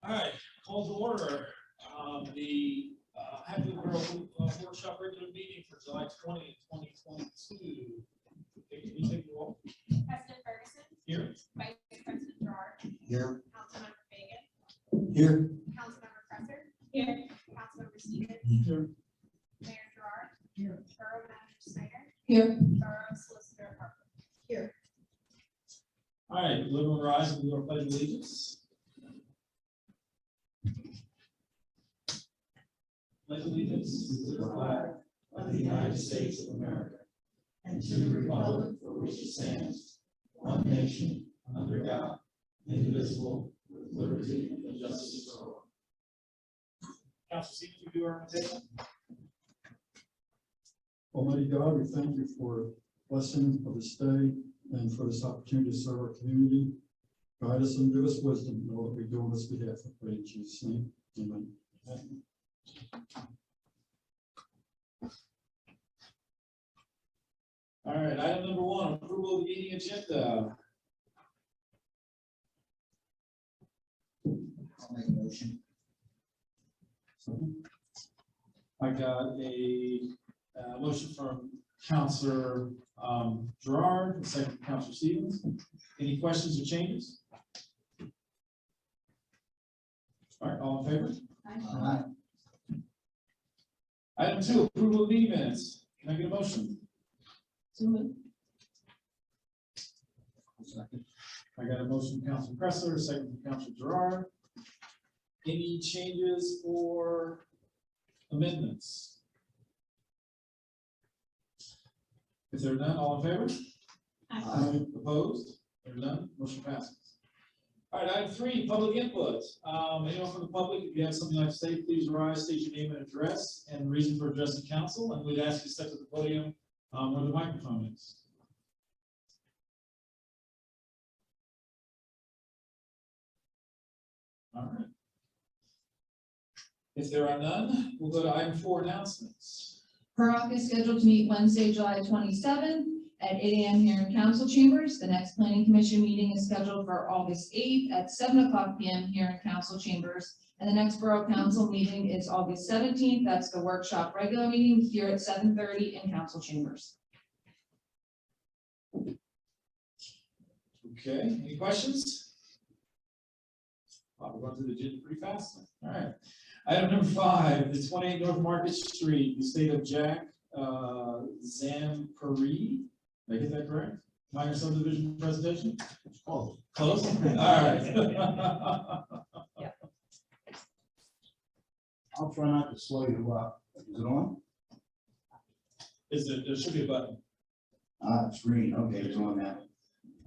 All right, call to order the Happy Borough Workshop regular meeting for July 20th, 2022. Okay, can you take the roll? President Ferguson. Here. Vice President Gerard. Here. Councilmember Fagan. Here. Councilmember Presser. Here. Councilmember Stevens. Here. Mayor Gerard. Here. Borough Manager Snyder. Here. Borough Solicitor Harper. Here. All right, everyone rise and do our pledge of allegiance. Pledge allegiance to the flag of the United States of America and to the republic for which it stands, one nation, under God, indivisible, with liberty and justice for all. Council Stevens, you do our invitation. Almighty God, we thank you for blessing of this day and for this opportunity to serve our community. Guide us and give us wisdom in all that we do on this behalf. I pray in Jesus' name. Amen. All right, item number 1, approval of the meeting agenda. I'll make a motion. I got a motion from Councilor Gerard, a second from Councilor Stevens. Any questions or changes? All right, all in favor? Aye. Item 2, approval of meeting minutes. Can I get a motion? I got a motion from Councilor Pressler, a second from Councilor Gerard. Any changes or amendments? If there are none, all in favor? Aye. Opposed? There are none, motion passes. All right, item 3, public input. Anyone from the public, if you have something like to say, please rise, state your name and address and reason for addressing council, and we'd ask you to step to the podium where the microphone is. All right. If there are none, we'll go to item 4, announcements. Borough is scheduled to meet Wednesday, July 27th at 8 a.m. here in council chambers. The next planning commission meeting is scheduled for August 8th at 7:00 p.m. here in council chambers. And the next borough council meeting is August 17th. That's the workshop regular meeting here at 7:30 in council chambers. Okay, any questions? We're going through the agenda pretty fast. All right. Item number 5, the 28 North Market Street, the estate of Jack Zampari. Did I get that correct? Minor subdivision presentation? Close. Close? All right. I'll try not to slow you up. Is it on? There should be a button. It's green. Okay, it's on now.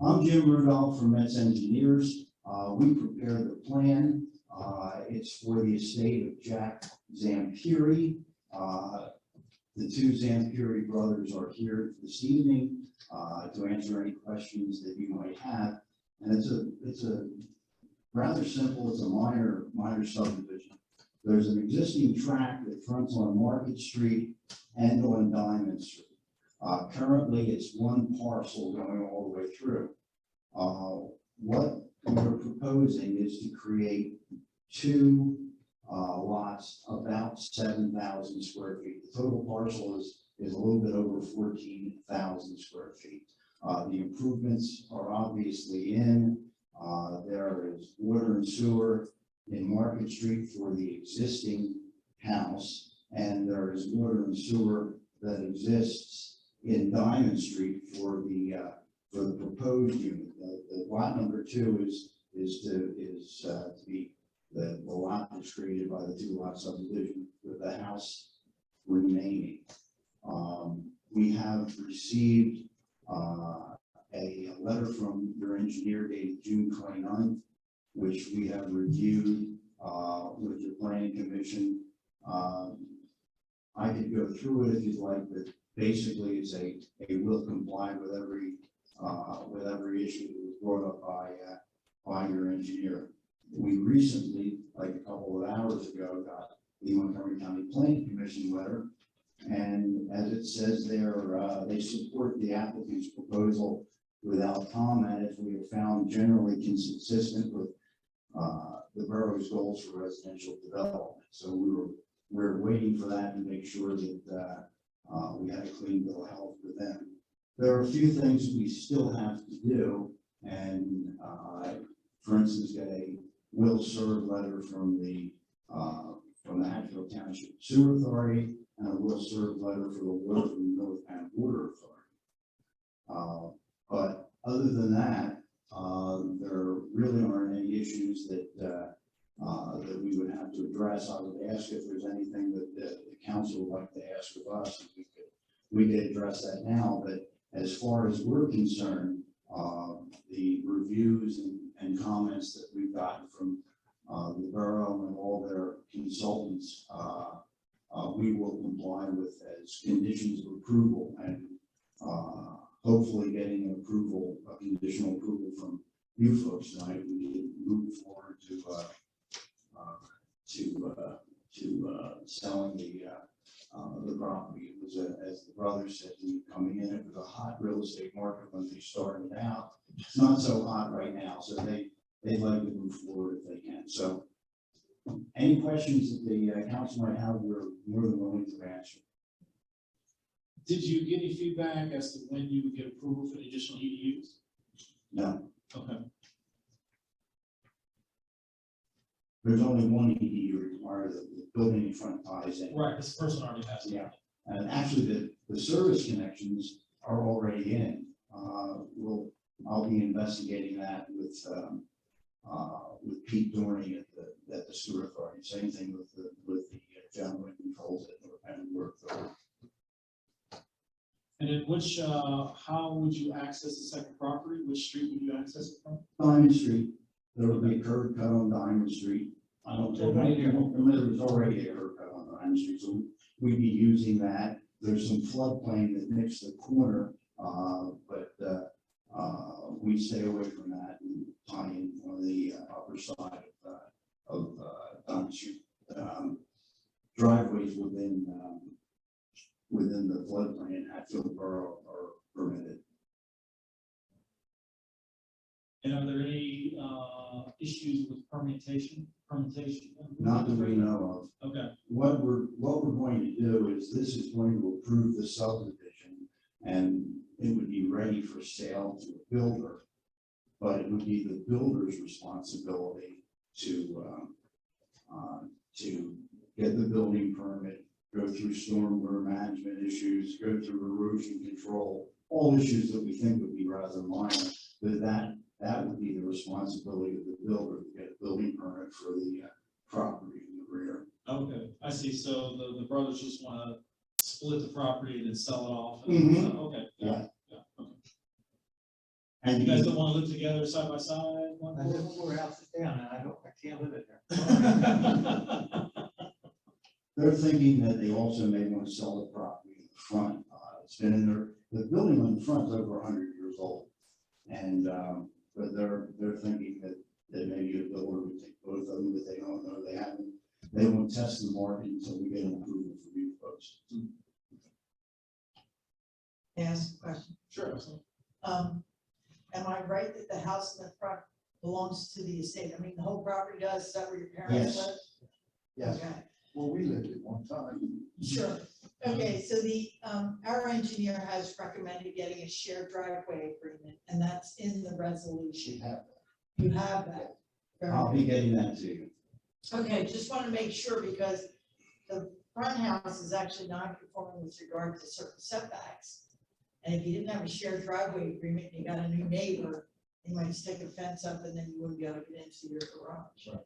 I'm Jim Rudolph from Metz Engineers. We prepared the plan. It's for the estate of Jack Zampiri. The 2 Zampiri brothers are here this evening to answer any questions that you might have. And it's a rather simple. It's a minor subdivision. There's an existing tract that fronts on Market Street and on Diamond Street. Currently, it's one parcel going all the way through. What we're proposing is to create 2 lots about 7,000 square feet. The total parcel is a little bit over 14,000 square feet. The improvements are obviously in. There is water and sewer in Market Street for the existing house, and there is water and sewer that exists in Diamond Street for the proposed unit. The lot number 2 is to be the lot that's created by the 2 lot subdivision with the house remaining. We have received a letter from your engineer dated June 29th, which we have reviewed with your planning commission. I could go through it if you'd like, but basically it's a will comply with every issue that was brought up by your engineer. We recently, like a couple of hours ago, got the Montgomery County Planning Commission letter And as it says there, they support the applicant's proposal without comment, as we have found generally consistent with the borough's goals for residential development. So we're waiting for that to make sure that we had a clean bill of health with them. There are a few things we still have to do, and for instance, get a will serve letter from the Hatfield Township Sewer Authority, and a will serve letter for the water from the North Penn Water Authority. But other than that, there really aren't any issues that that we would have to address. I would ask if there's anything that the council would like to ask of us, if we could address that now. But as far as we're concerned, the reviews and comments that we've gotten from the borough and all their consultants, we will comply with as conditions of approval, and hopefully getting an approval, a conditional approval from you folks tonight. We can move forward to selling the property. It was as the brother said, coming in, it was a hot real estate market when they started out. It's not so hot right now, so they'd like to move forward if they can. So any questions that the council might have, we're more than willing to answer. Did you get any feedback as to when you would get approval for the additional EDUs? No, Okay. there's only one EDU required, the building in front ties in. Right, this person already has it. Yeah, and actually the service connections are already in. I'll be investigating that with Pete Dorney at the sewer authority. Same thing with the gentleman who controls it, North Penn Water Authority. And then which, how would you access the second property? Which street would you access it from? Diamond Street, there will be a curb cut on Diamond Street. I don't know, there was already a curb cut on Diamond Street, so we'd be using that. There's some floodplain that nicks the corner, but we stay away from that and tie in on the upper side of Diamond Street. Driveways within the floodplain in Hatfield Borough are permitted. And are there any issues with permutation? Not that we know of. Okay. What we're going to do is this is going to approve the subdivision, and it would be ready for sale to a builder, but it would be the builder's responsibility to get the building permit, go through stormwater management issues, go through erosion control, all issues that we think would be rather minor. But that would be the responsibility of the builder to get a building permit for the property in the rear. Okay, I see. So the brothers just want to split the property and then sell it off. Mhm. Okay. Yeah. Okay. And You guys don't want to live together side by side? I live 4 houses down, and I can't live in there. they're thinking that they also may want to sell the property in the front. It's been in the building on the front is over 100 years old. And, but they're thinking that maybe a builder would take both of them, but they don't know. They won't test the market until we get an approval for new folks. May I ask a question? Sure. Absolutely. Am I right that the house in the front belongs to the estate? I mean, the whole property does, is that where your parents Yes. live? Yes. Okay, Well, we lived at one time. sure. Okay, so our engineer has recommended getting a shared driveway agreement, and that's in the resolution. You have that. Very I'll good. be getting that to you. Okay, just want to make sure because the front house is actually non-conforming with regard to certain setbacks. And if you didn't have a shared driveway agreement, and you got a new neighbor, you might stick a fence up and then you wouldn't be able to get into your garage. Right.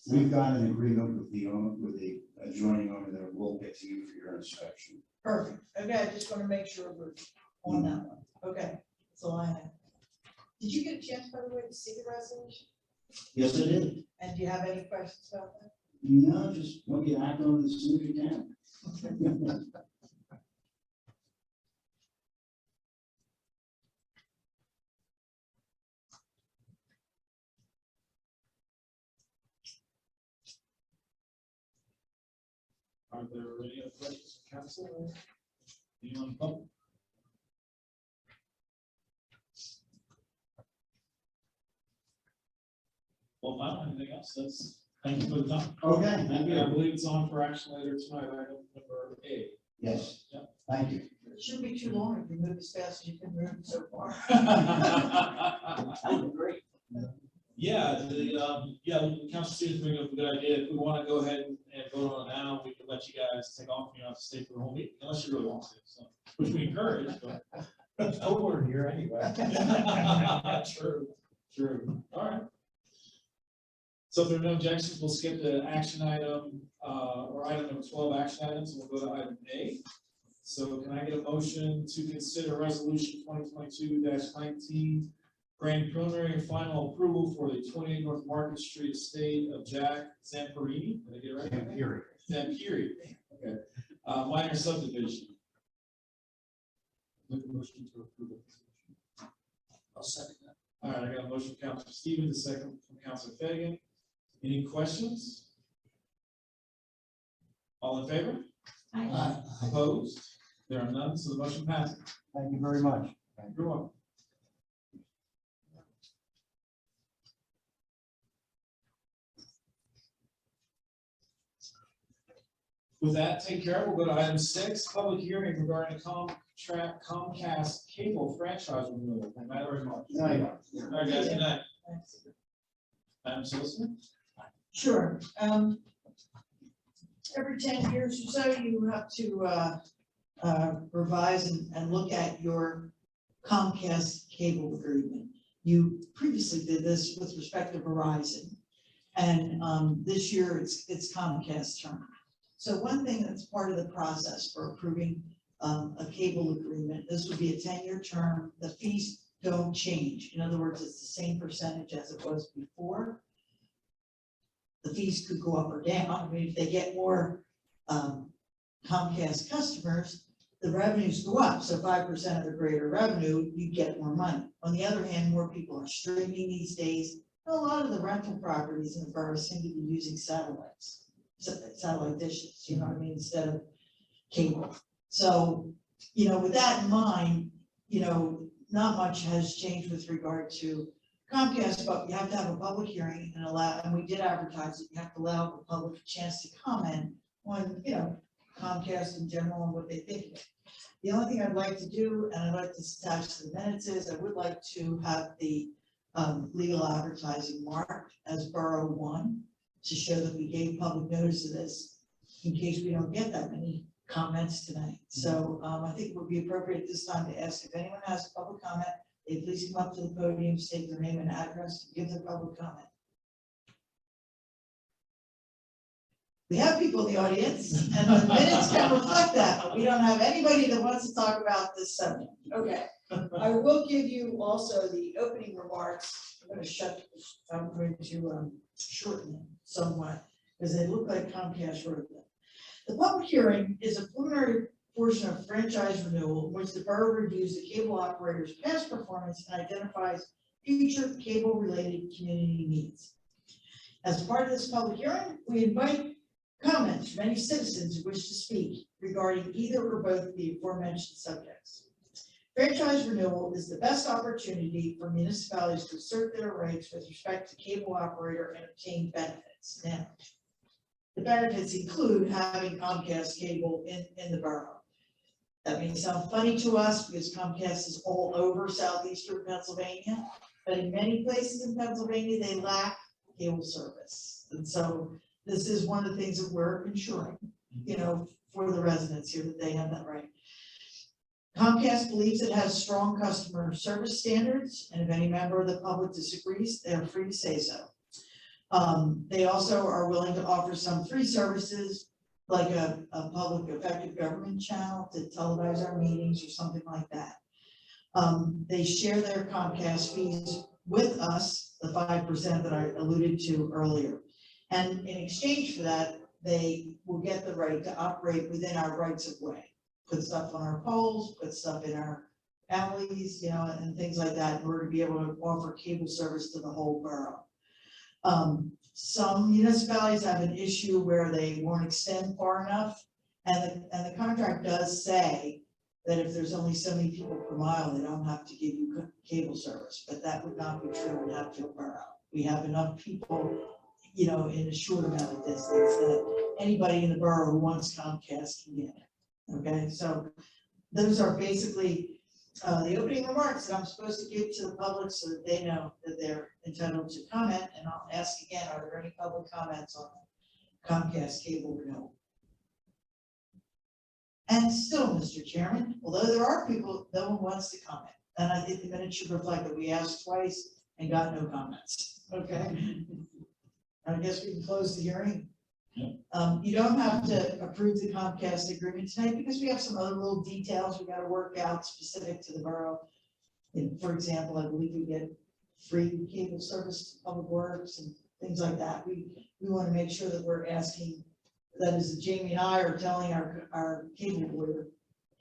We've got an agreement with the owner, with the adjoining owner that we'll get to you for your inspection. Perfect. Okay, I just want to make sure we're on that one. Okay, that's all I have. Did you get a chance, by the way, to see the resolution? Yes, I did. And do you have any questions about that? No, just want you to act on it as soon as you can. All Are there any other questions from council? Anyone? Public? Well, I don't have anything else. Thank you for the time. Okay, thank I you. believe it's on for action later tonight, item number 8. Yes, Yeah. thank you. It shouldn't be too long if you move as fast as you can move so far. That would be great. Yeah, the council students bring up a good idea. If we want to go ahead and vote on it now, we can let you guys take off. You don't have to stay for the whole meeting unless you really want to, so, which we encourage, but. Over here anyway. True. All right. So if there are no objections, we'll skip the action item, or item number 12 action items, and we'll go to item A. So can I get a motion to consider resolution 2022-19, granting preliminary and final approval for the 28 North Market Street estate of Jack Zamperini? Did I get it right? Zamperini. Okay. Minor subdivision. Make a motion to approve it. I'll second that. All right, I got a motion from Councilor Stevens, a second from Councilor Fagan. Any questions? All in favor? Opposed? There are none, so the motion passes. Thank you very much. You're welcome. With that taken care of, we'll go to item 6, public hearing regarding Comcast cable franchise renewal. Thank you very much. Good night. All right, guys, good night. Madam Solicitor? Sure. Every 10 years or so, you have to revise and look at your Comcast cable agreement. You previously did this with respect to Verizon, and this year it's Comcast term. So one thing that's part of the process for approving a cable agreement, this would be a 10-year term. The fees don't change. In other words, it's the same percentage as it was before. The fees could go up or down. I mean, if they get more Comcast customers, the revenues go up. So 5% of the greater revenue, you get more money. On the other hand, more people are streaming these days. A lot of the rental properties in the borough seem to be using satellite dishes, you know what I mean, instead of cable. So, with that in mind, not much has changed with regard to Comcast, but you have to have a public hearing and we did advertise it. You have to allow the public a chance to comment on, Comcast in general and what they think of it. The only thing I'd like to do, and I'd like to attach to the minutes, is I would like to have the legal advertising marked as Borough 1 to show that we gave public notice of this in case we don't get that many comments tonight. So I think it would be appropriate at this time to ask if anyone has a public comment, they please come up to the podium, state their name and address, and give their public comment. We have people in the audience, and the minutes can reflect that, but we don't have anybody that wants to talk about this subject. Okay, I will give you also the opening remarks. I'm going to shorten them somewhat, because they look like Comcast wrote them. The public hearing is a preliminary portion of franchise renewal in which the borough reviews the cable operator's past performance and identifies future cable-related community needs. As part of this public hearing, we invite comments from any citizens who wish to speak regarding either or both of the aforementioned subjects. Franchise renewal is the best opportunity for municipalities to assert their rights with respect to cable operator and obtain benefits. Now, the benefits include having Comcast cable in the borough. That may sound funny to us because Comcast is all over southeastern Pennsylvania, but in many places in Pennsylvania, they lack cable service. And so this is one of the things that we're ensuring, for the residents here, that they have that right. Comcast believes it has strong customer service standards, and if any member of the public disagrees, they are free to say so. They also are willing to offer some free services, like a public effective government channel to televise our meetings or something like that. They share their Comcast fees with us, the 5% that I alluded to earlier. And in exchange for that, they will get the right to operate within our rights of way. Put stuff on our poles, put stuff in our alleys, and things like that in order to be able to offer cable service to the whole borough. Some municipalities have an issue where they won't extend far enough And the contract does say that if there's only so many people per mile, they don't have to give you cable service, but that would not be true in Hatfield Borough. We have enough people, you know, in a short amount of distance that anybody in the borough who wants Comcast can get it. Okay, so those are basically the opening remarks that I'm supposed to give to the public so that they know that they're entitled to comment. And I'll ask again, are there any public comments on Comcast cable renewal? And still, Mr. Chairman, although there are people, no one wants to comment. And I think the minutes should reflect that we asked twice and got no comments. Okay? I guess we can close the hearing. You don't have to approve the Comcast agreement tonight because we have some other little details we gotta work out specific to the borough. For example, I believe we get free cable service to Public Works and things like that. We want to make sure that we're asking, that is, that Jamie and I are telling our cable board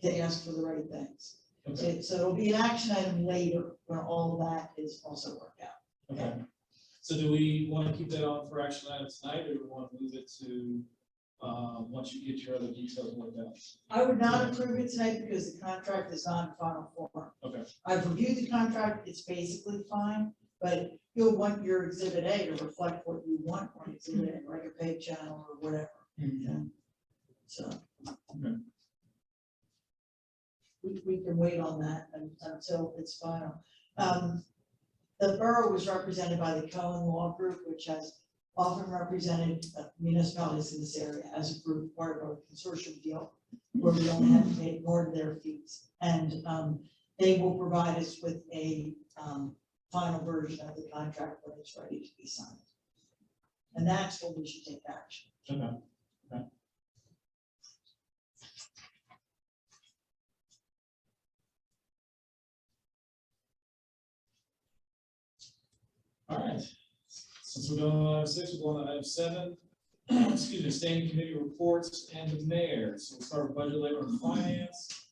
to ask for the right things. Okay. So it'll be an action item later when all of that is also worked out. Okay. So do we want to keep that on for action item tonight, or do we want to move it to, once you get your other details worked out? I would not approve it tonight because the contract is not in final form. Okay. I've reviewed the contract, it's basically fine, but you'll want your exhibit A to reflect what you want on exhibit A, like a pay channel or whatever. Okay. So. Okay. We can wait on that until it's final. The borough was represented by the Cohen Law Group, which has often represented municipalities in this area as a group, part of a consortium deal, where we only have to pay more of their fees. And they will provide us with a final version of the contract when it's ready to be signed. And that's when we should take action. Okay. Okay. All right, since we're going on item 6, we're going to item 7. Excuse me, standing committee reports and the mayor. So we'll start with budget, labor, and finance.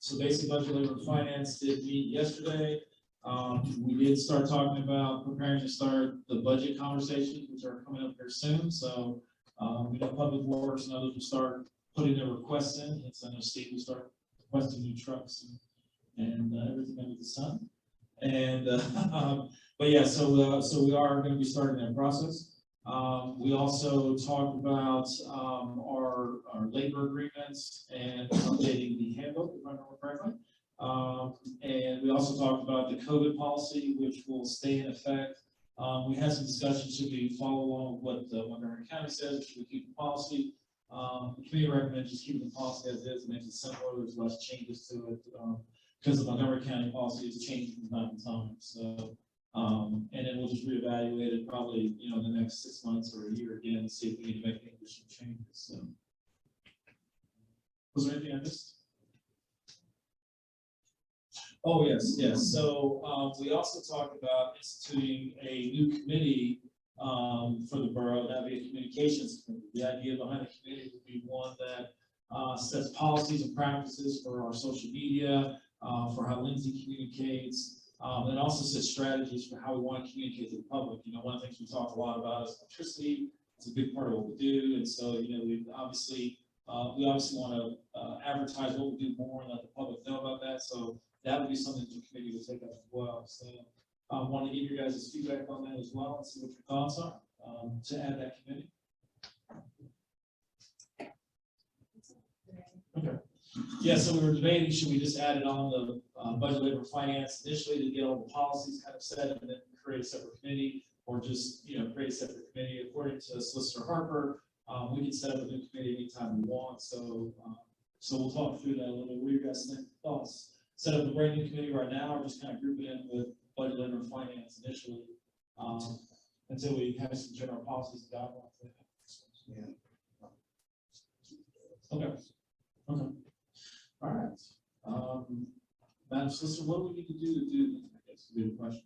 So basically, budget, labor, and finance did meet yesterday. We did start talking about preparing to start the budget conversations, which are coming up here soon. So we know Public Works and others will start putting their requests in. And so I know Steve will start requesting new trucks and everything under the sun. And but yeah, so we are going to be starting that process. We also talked about our labor agreements and updating the handbook, if I remember correctly. And we also talked about the COVID policy, which will stay in effect. We had some discussions, should we follow along with what Montgomery County says, should we keep the policy? The committee recommends just keeping the policy as is, it makes it simpler, there's less changes to it. Because the Montgomery County policy is changing from time to time, so, and then we'll just reevaluate it probably, in the next 6 months or a year again, and see if we need to make any additional changes, so. Was there anything I missed? Oh, yes, so, we also talked about instituting a new committee, for the borough, that'd be a communications committee. The idea behind the committee would be one that, sets policies and practices for our social media, for how Lindsay communicates, and also sets strategies for how we want to communicate to the public. One of the things we talk a lot about is electricity. It's a big part of what we do, and so we obviously want to advertise what we do more and let the public know about that. So that would be something the committee would take up as well. So I want to give you guys feedback on that as well and see what your thoughts are to add that committee. Okay. Yeah, so we were debating, should we just add it on the budget, labor, and finance initially to get all the policies kind of set and then create a separate committee, or just, create a separate committee? According to Solicitor Harper, we can set up a new committee anytime we want. So, so we'll talk through that a little bit. What do you guys think? Thoughts? Set up a brand new committee right now, or just kind of group it in with budget, labor, and finance initially, until we have some general policies and guidelines. Yeah. Okay. Okay. All right. Madam Solicitor, what do we need to do? I guess would be the question.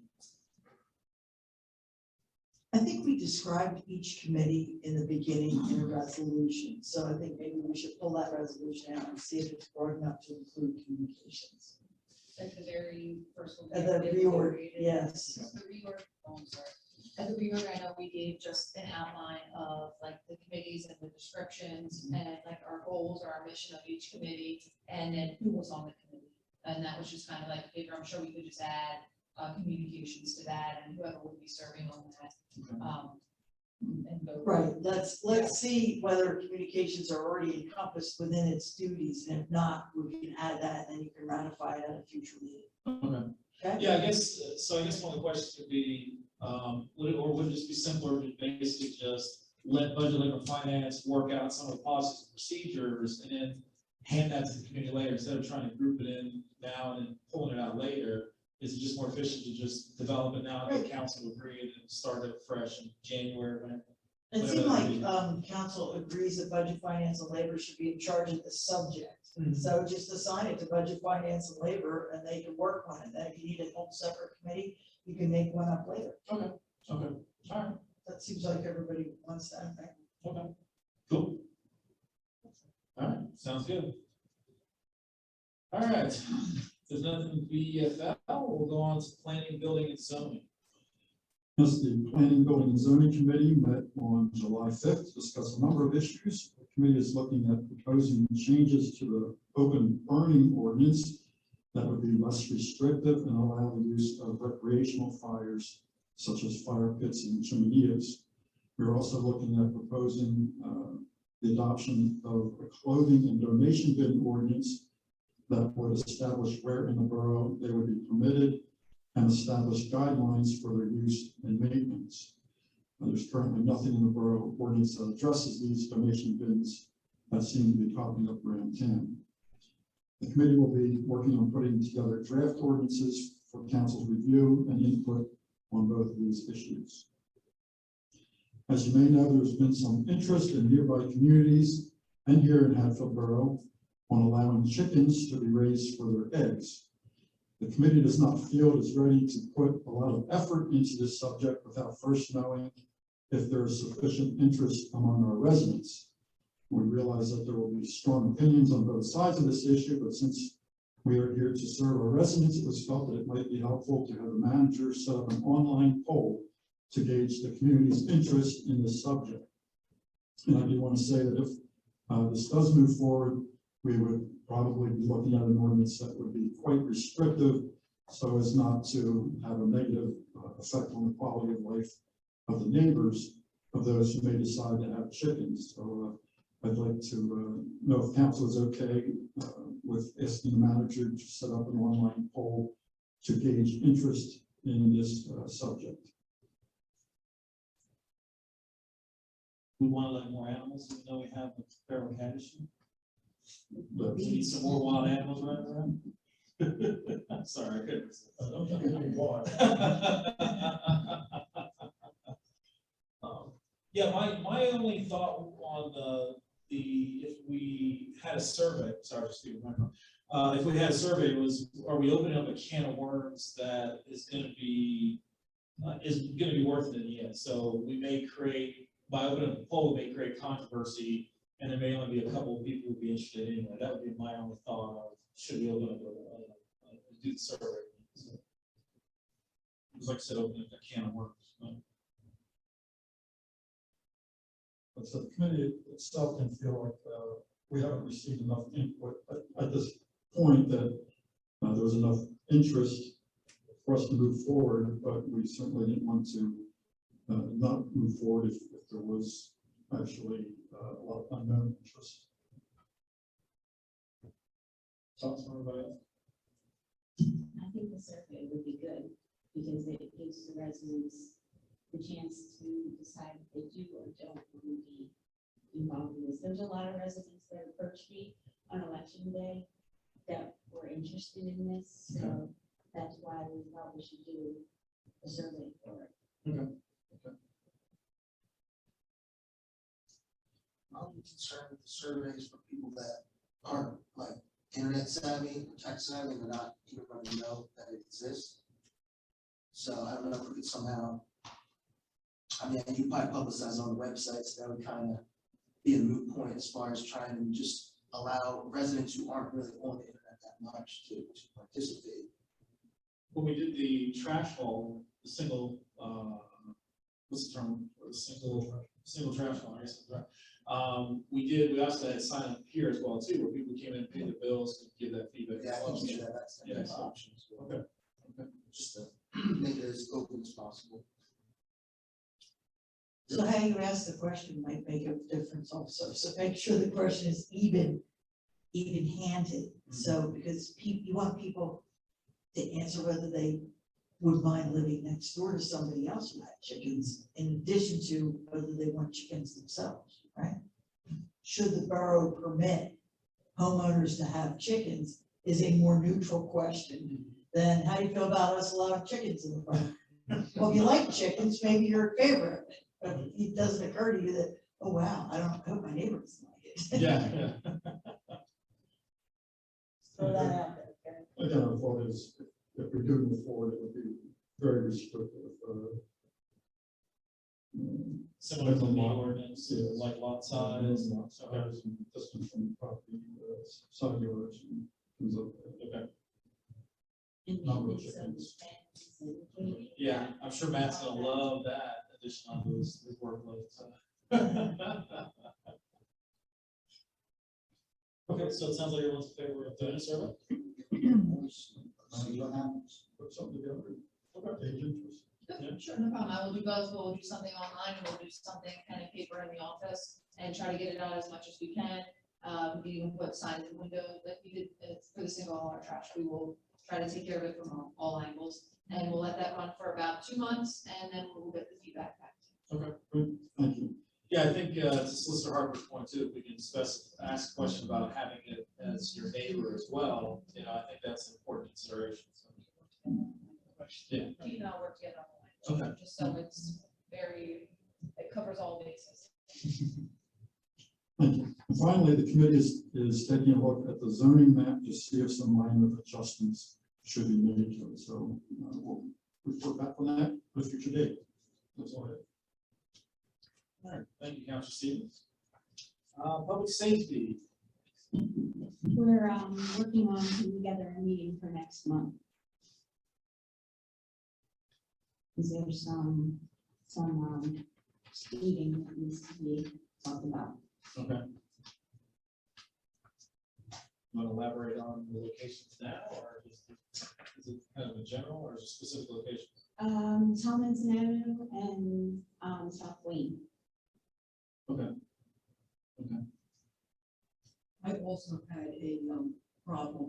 I think we described each committee in the beginning in a resolution, so I think maybe we should pull that resolution out and see if it's broad enough to include communications. At the very first one. And the reorg, yes. The reorg, oh, I'm sorry. At the reorg, I know we gave just an outline of like the committees and the descriptions and like our goals or our mission of each committee, and then who was on the committee. And that was just kind of like a paper. I'm sure we could just add communications to that and whoever would be serving on that. And go. Right, let's see whether communications are already encompassed within its duties, and if not, we can add that, and then you can ratify it at a future meeting. Okay. Okay? Yeah, I guess one of the questions would be, would it just be simpler to basically just let budget and finance work out some of the policies and procedures and then hand that to the committee later instead of trying to group it in now and then pulling it out later? Is it just more efficient to just develop it now and the council agree and then start it fresh in January? It seemed like, council agrees that budget, finance, and labor should be in charge of the subject. So just assign it to budget, finance, and labor, and they can work on it. Then if you need a whole separate committee, you can make one up later. Okay, all right, That seems like everybody wants that, right? okay, cool. All right, sounds good. All right, if there's nothing BFL, we'll go on to planning, building, and zoning. Yes, the Planning, Building, and Zoning Committee met on July 5th to discuss a number of issues. The committee is looking at proposing changes to the open burning ordinance that would be less restrictive and allow the use of recreational fires such as fire pits and chimeneas. We're also looking at proposing the adoption of a clothing and donation bin ordinance that would establish where in the borough they would be permitted and establish guidelines for their use and maintenance. There's currently nothing in the borough ordinance that addresses these donation bins that seem to be popping up around town. The committee will be working on putting together draft ordinances for council's review and input on both of these issues. As you may know, there's been some interest in nearby communities and here in Hatfield Borough on allowing chickens to be raised for their eggs. The committee does not feel it is ready to put a lot of effort into this subject without first knowing if there is sufficient interest among our residents. We realize that there will be strong opinions on both sides of this issue, but since we are here to serve our residents, it was felt that it might be helpful to have the manager set up an online poll to gauge the community's interest in this subject. And I do want to say that if this does move forward, we would probably be looking at an ordinance that would be quite restrictive so as not to have a negative effect on the quality of life of the neighbors of those who may decide to have chickens. So I'd like to know if council is okay with asking the manager to set up an online poll to gauge interest in this subject. We want to let more animals, even though we have the feral cat issue. But We need some more wild animals running around. I'm sorry, I couldn't. Yeah, my only thought on if we had a survey, sorry, Steve, if we had a survey was, are we opening up a can of worms that is going to be worth it in the end? So we may create, by opening up a poll, we may create controversy, and there may only be a couple of people who'd be interested anyway. That would be my only thought of, should we open up do the survey? So, it was like I said, open up a can of worms. But so the committee itself can feel like we haven't received enough input at this point that there was enough interest for us to move forward, but we certainly didn't want to not move forward if there was actually a lot of unknown interest. Thoughts from everybody else? I think the survey would be good because it gives the residents the chance to decide if they do or don't want to be involved in this. There's a lot of residents that approached me on election day that were interested in this, so that's why we thought we should do a survey for it. Okay. I'm concerned with the surveys for people that aren't like internet savvy, or tech savvy, and they're not even going to know that it exists. So I don't know if we could somehow, I mean, you probably publicize on the websites, that would kind of be a moot point as far as trying to just allow residents who aren't really on the internet that much to participate. When we did the trash haul, the single what's the term, for the single trash one, I guess, that's right. We also had sign up here as well too, where people came in and paid the bills, and give that feedback. Yeah, I think that's Yeah, an so- option as well. Okay. Just to make it as open as possible. So how you ask the question might make a difference also, so make sure the question is even handed. So, because you want people to answer whether they would mind living next door to somebody else who had chickens, in addition to whether they want chickens themselves, right? Should the borough permit homeowners to have chickens is a more neutral question than how do you feel about us allowing chickens in the borough? Well, if you like chickens, maybe you're in favor of it, but it doesn't occur to you that, oh, wow, I hope my neighbor doesn't like it. Yeah. Throw that out there, okay? Again, our thought is, if we do move forward, it would be very restrictive. Similar to the ordinance, like lot size. Lot size and distance from the property, side yards and things like that. Okay. And Number of maybe some chickens. fence and gate. Yeah, I'm sure Matt's gonna love that addition on his workload. So. Okay, so it sounds like everyone's in favor of doing a survey. See what happens. Put something together. Okay. Take interest. Yeah, sure, no problem. I will do both. We'll do something online and we'll do something pen and paper in the office and try to get it out as much as we can. We can even put signs in the window like we did for the single hauler trash. We will try to take care of it from all angles. And we'll let that run for about 2 months and then we'll get the feedback back. Okay. Great, thank you. Yeah, I think to Solicitor Harper's point too, if we can ask a question about having it as your neighbor as well, you know, I think that's an important consideration. So, yeah. Keith and I'll work together on Okay. the language, just so it covers all bases. Thank you. And finally, the committee is taking a look at the zoning map to see if some minor adjustments should be made to it. So we'll report back on that at a future date. That's all I have. All right, thank you, Councilor Stevens. Public safety. We're working on putting together a meeting for next month. Is there some speeding that needs to be talked about? Okay. Want to elaborate on the locations now, or is it kind of a general, or is it specific locations? Tomlinson Avenue and South Wayne. Okay. I also had a problem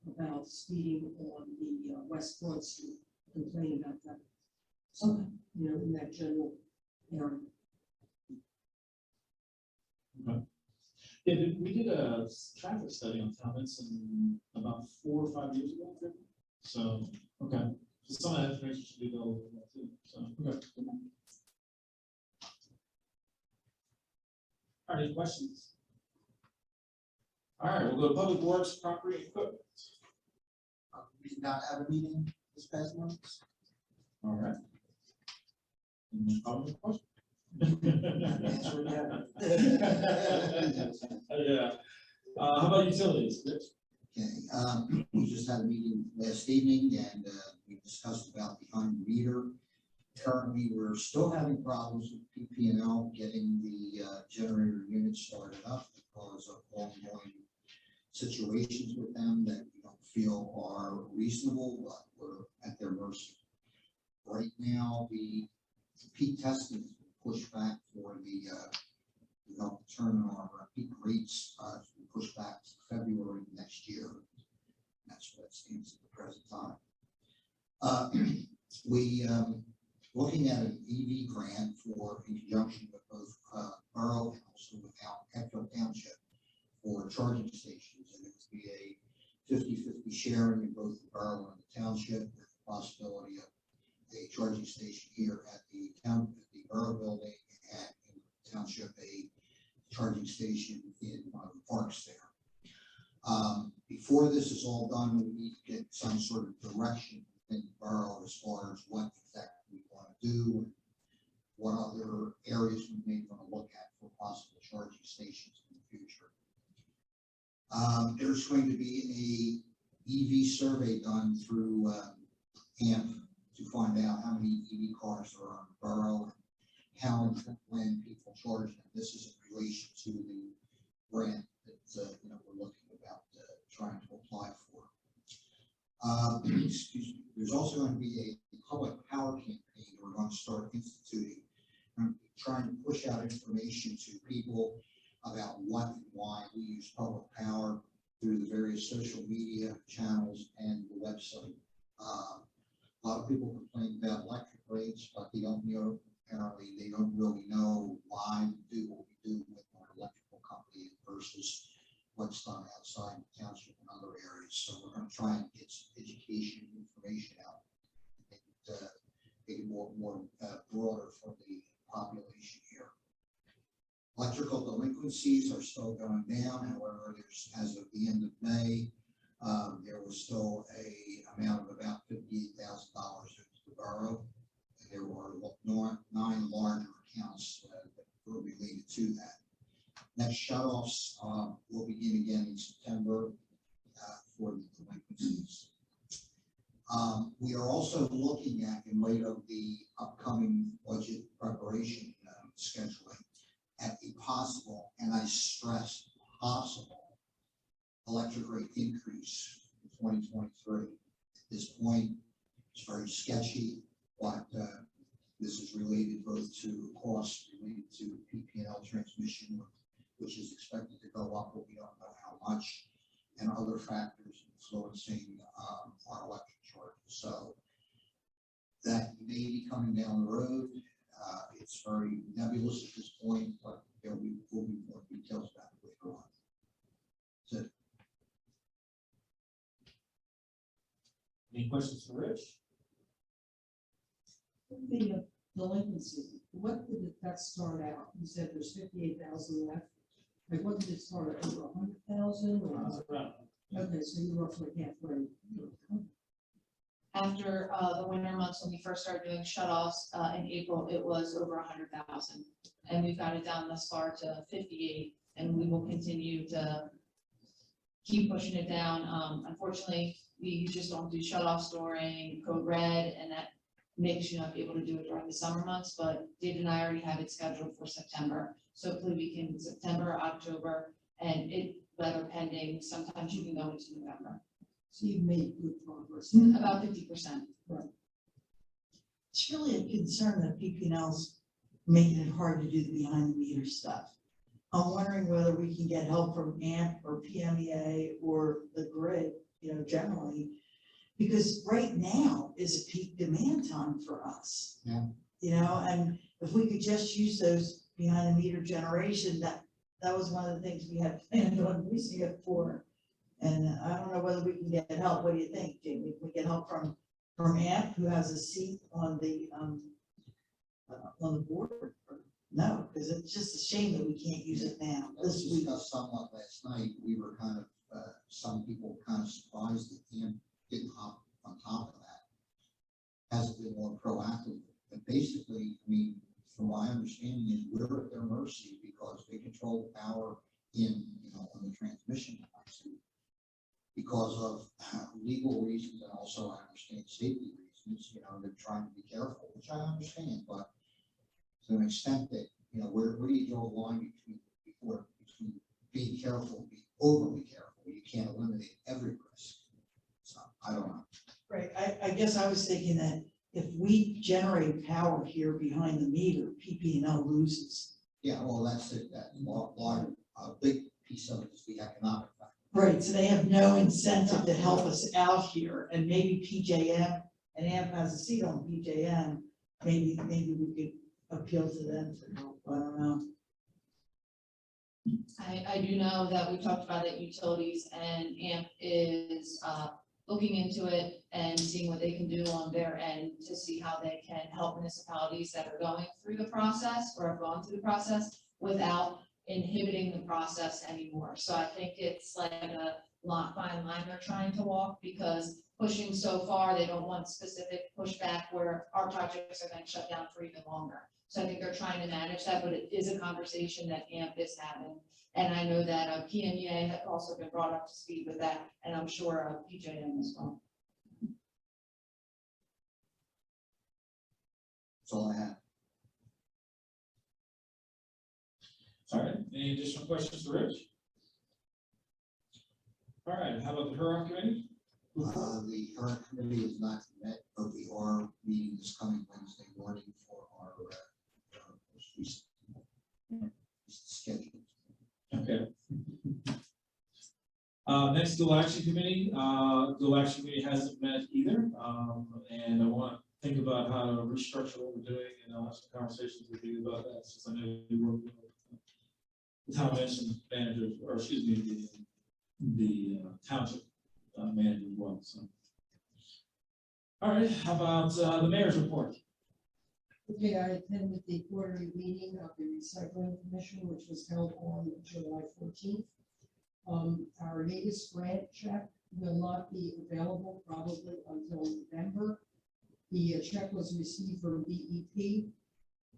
about speeding on the West Broad Street, complaining about that. So, you know, in that general area. Okay. Yeah, we did a traffic study on Tomlinson about 4 or 5 years ago. I think. So, okay. So some of that information should be available too. So, okay. All right, any questions? All right, we'll go to Public Works, Property and Equipment. We did not have a meeting this past month. All right. Any comments or questions? Answer again. Yeah. How about utilities? Rich? Okay, we just had a meeting last evening and we discussed about behind the meter. Currently, we're still having problems with PP&L getting the generator unit started up because of ongoing situations with them that we don't feel are reasonable, but we're at their mercy. Right now, the peak testing has been pushed back for the to help determine our peak rates, to be pushed back to February next year. That's what it stands at the present time. We looking at an EV grant for in conjunction with both Borough and also with Hatfield Township for charging stations, and it would be a 50-50 sharing in both the Borough and the Township, with the possibility of a charging station here at the Borough building, and in the Township a charging station in one of the parks there. Before this is all done, we need to get some sort of direction in the borough as far as what exactly we want to do, and what other areas we may want to look at for possible charging stations in the future. There's going to be a EV survey done through AMP to find out how many EV cars there are on the borough, how and when people charge them. This is in relation to the grant that, we're looking about, trying to apply for. Excuse me. There's also going to be a public power campaign that we're going to start instituting. I'm trying to push out information to people about what and why we use public power through the various social media channels and the website. A lot of people complain about electric rates, but they don't know, apparently, they don't really know why we do what we do with our electrical company versus what's done outside the township and other areas. So we're going to try and get some education and information out, and make it more broader for the population here. Electrical delinquencies are still going down. However, there's, as of the end of May, there was still a amount of about $58,000 into the borough. And there were 9 larger accounts that were related to that. Next shutoffs will begin again in September for the delinquencies. We are also looking at, in light of the upcoming budget preparation scheduling, at a possible, and I stress possible, electric rate increase in 2023. At this point, it's very sketchy, but this is related both to costs related to PP&L transmission, which is expected to go up, but we don't know how much, and other factors influencing our electric charges. So that may be coming down the road. It's very nebulous at this point, but there will be more details about it later on. That's it. Any questions for Rich? The delinquency, what did that start out? You said there's 58,000 left. Like, what did it start at, over 100,000 or? Around. Okay, so you're roughly halfway. After the winter months, when we first started doing shutoffs in April, it was over 100,000. And we've got it down thus far to 58, and we will continue to keep pushing it down. Unfortunately, we just don't do shutoffs during code red, and that makes you not be able to do it during the summer months, but Dave and I already have it scheduled for September. So hopefully we can September, October, and it, weather pending, sometimes you can go into November. So you've made good progress. About 50%. It's really a concern that PP&L's making it hard to do the behind the meter stuff. I'm wondering whether we can get help from AMP or PMEA or the grid, generally, because right now is a peak demand time for us. Yeah. And if we could just use those behind the meter generation, that was one of the things we had planned on using it for. And I don't know whether we can get help. What do you think, Jamie? Can we get help from AMP, who has a seat on the board? No, because it's just a shame that we can't use it now. That was discussed somewhat last night. We were kind of, some people were kind of surprised that AMP didn't hop on top of that. Hasn't been more proactive. But basically, I mean, from my understanding is we're at their mercy because they control the power in, on the transmission lines. Because of legal reasons and also I understand safety reasons, they're trying to be careful, which I understand, but to an extent that, where do you draw the line between being careful and being overly careful? You can't eliminate every risk. So I don't know. Right. I guess I was thinking that if we generate power here behind the meter, PP&L loses. Yeah, well, that's it. That large, big piece of it is the economic factor. Right. So they have no incentive to help us out here, and maybe PJM and AMP has a seat on PJM. Maybe we could appeal to them for help. I don't know. I do know that we talked about it, utilities, and AMP is looking into it and seeing what they can do on their end to see how they can help municipalities that are going through the process or have gone through the process without inhibiting the process anymore. So I think it's like a fine line they're trying to walk, because pushing so far, they don't want specific pushback where our projects are then shut down for even longer. So I think they're trying to manage that, but it is a conversation that AMP is having. And I know that PMEA has also been brought up to speed with that, and I'm sure PJM as well. That's all I have. All right, any additional questions for Rich? All right, how about the HEROC committee? The current committee is not met, but we are meeting this coming Wednesday morning for our most recent schedule. Okay. Next, dual action committee. Dual action committee hasn't met either, and I want to think about how to restructure what we're doing, and I'll have some conversations with you about that, since I know you work with the town managers, or excuse me, the township manager as well. So, all right, how about the mayor's report? Okay, I attended the quarterly meeting of the recycling commission, which was held on July 14th. Our latest grant check will not be available probably until November. The check was received from DEP,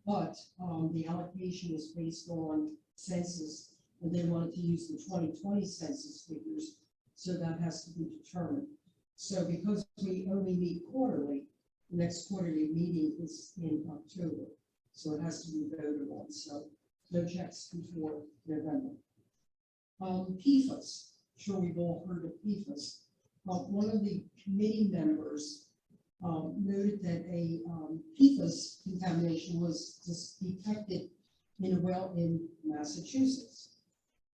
but the allocation is based on census, and they wanted to use the 2020 census figures, so that has to be determined. So because we only meet quarterly, the next quarterly meeting is in October, so it has to be voted on. So no checks before November. PFAS, sure we've all heard of PFAS. One of the committee members noted that a PFAS contamination was detected in a well in Massachusetts,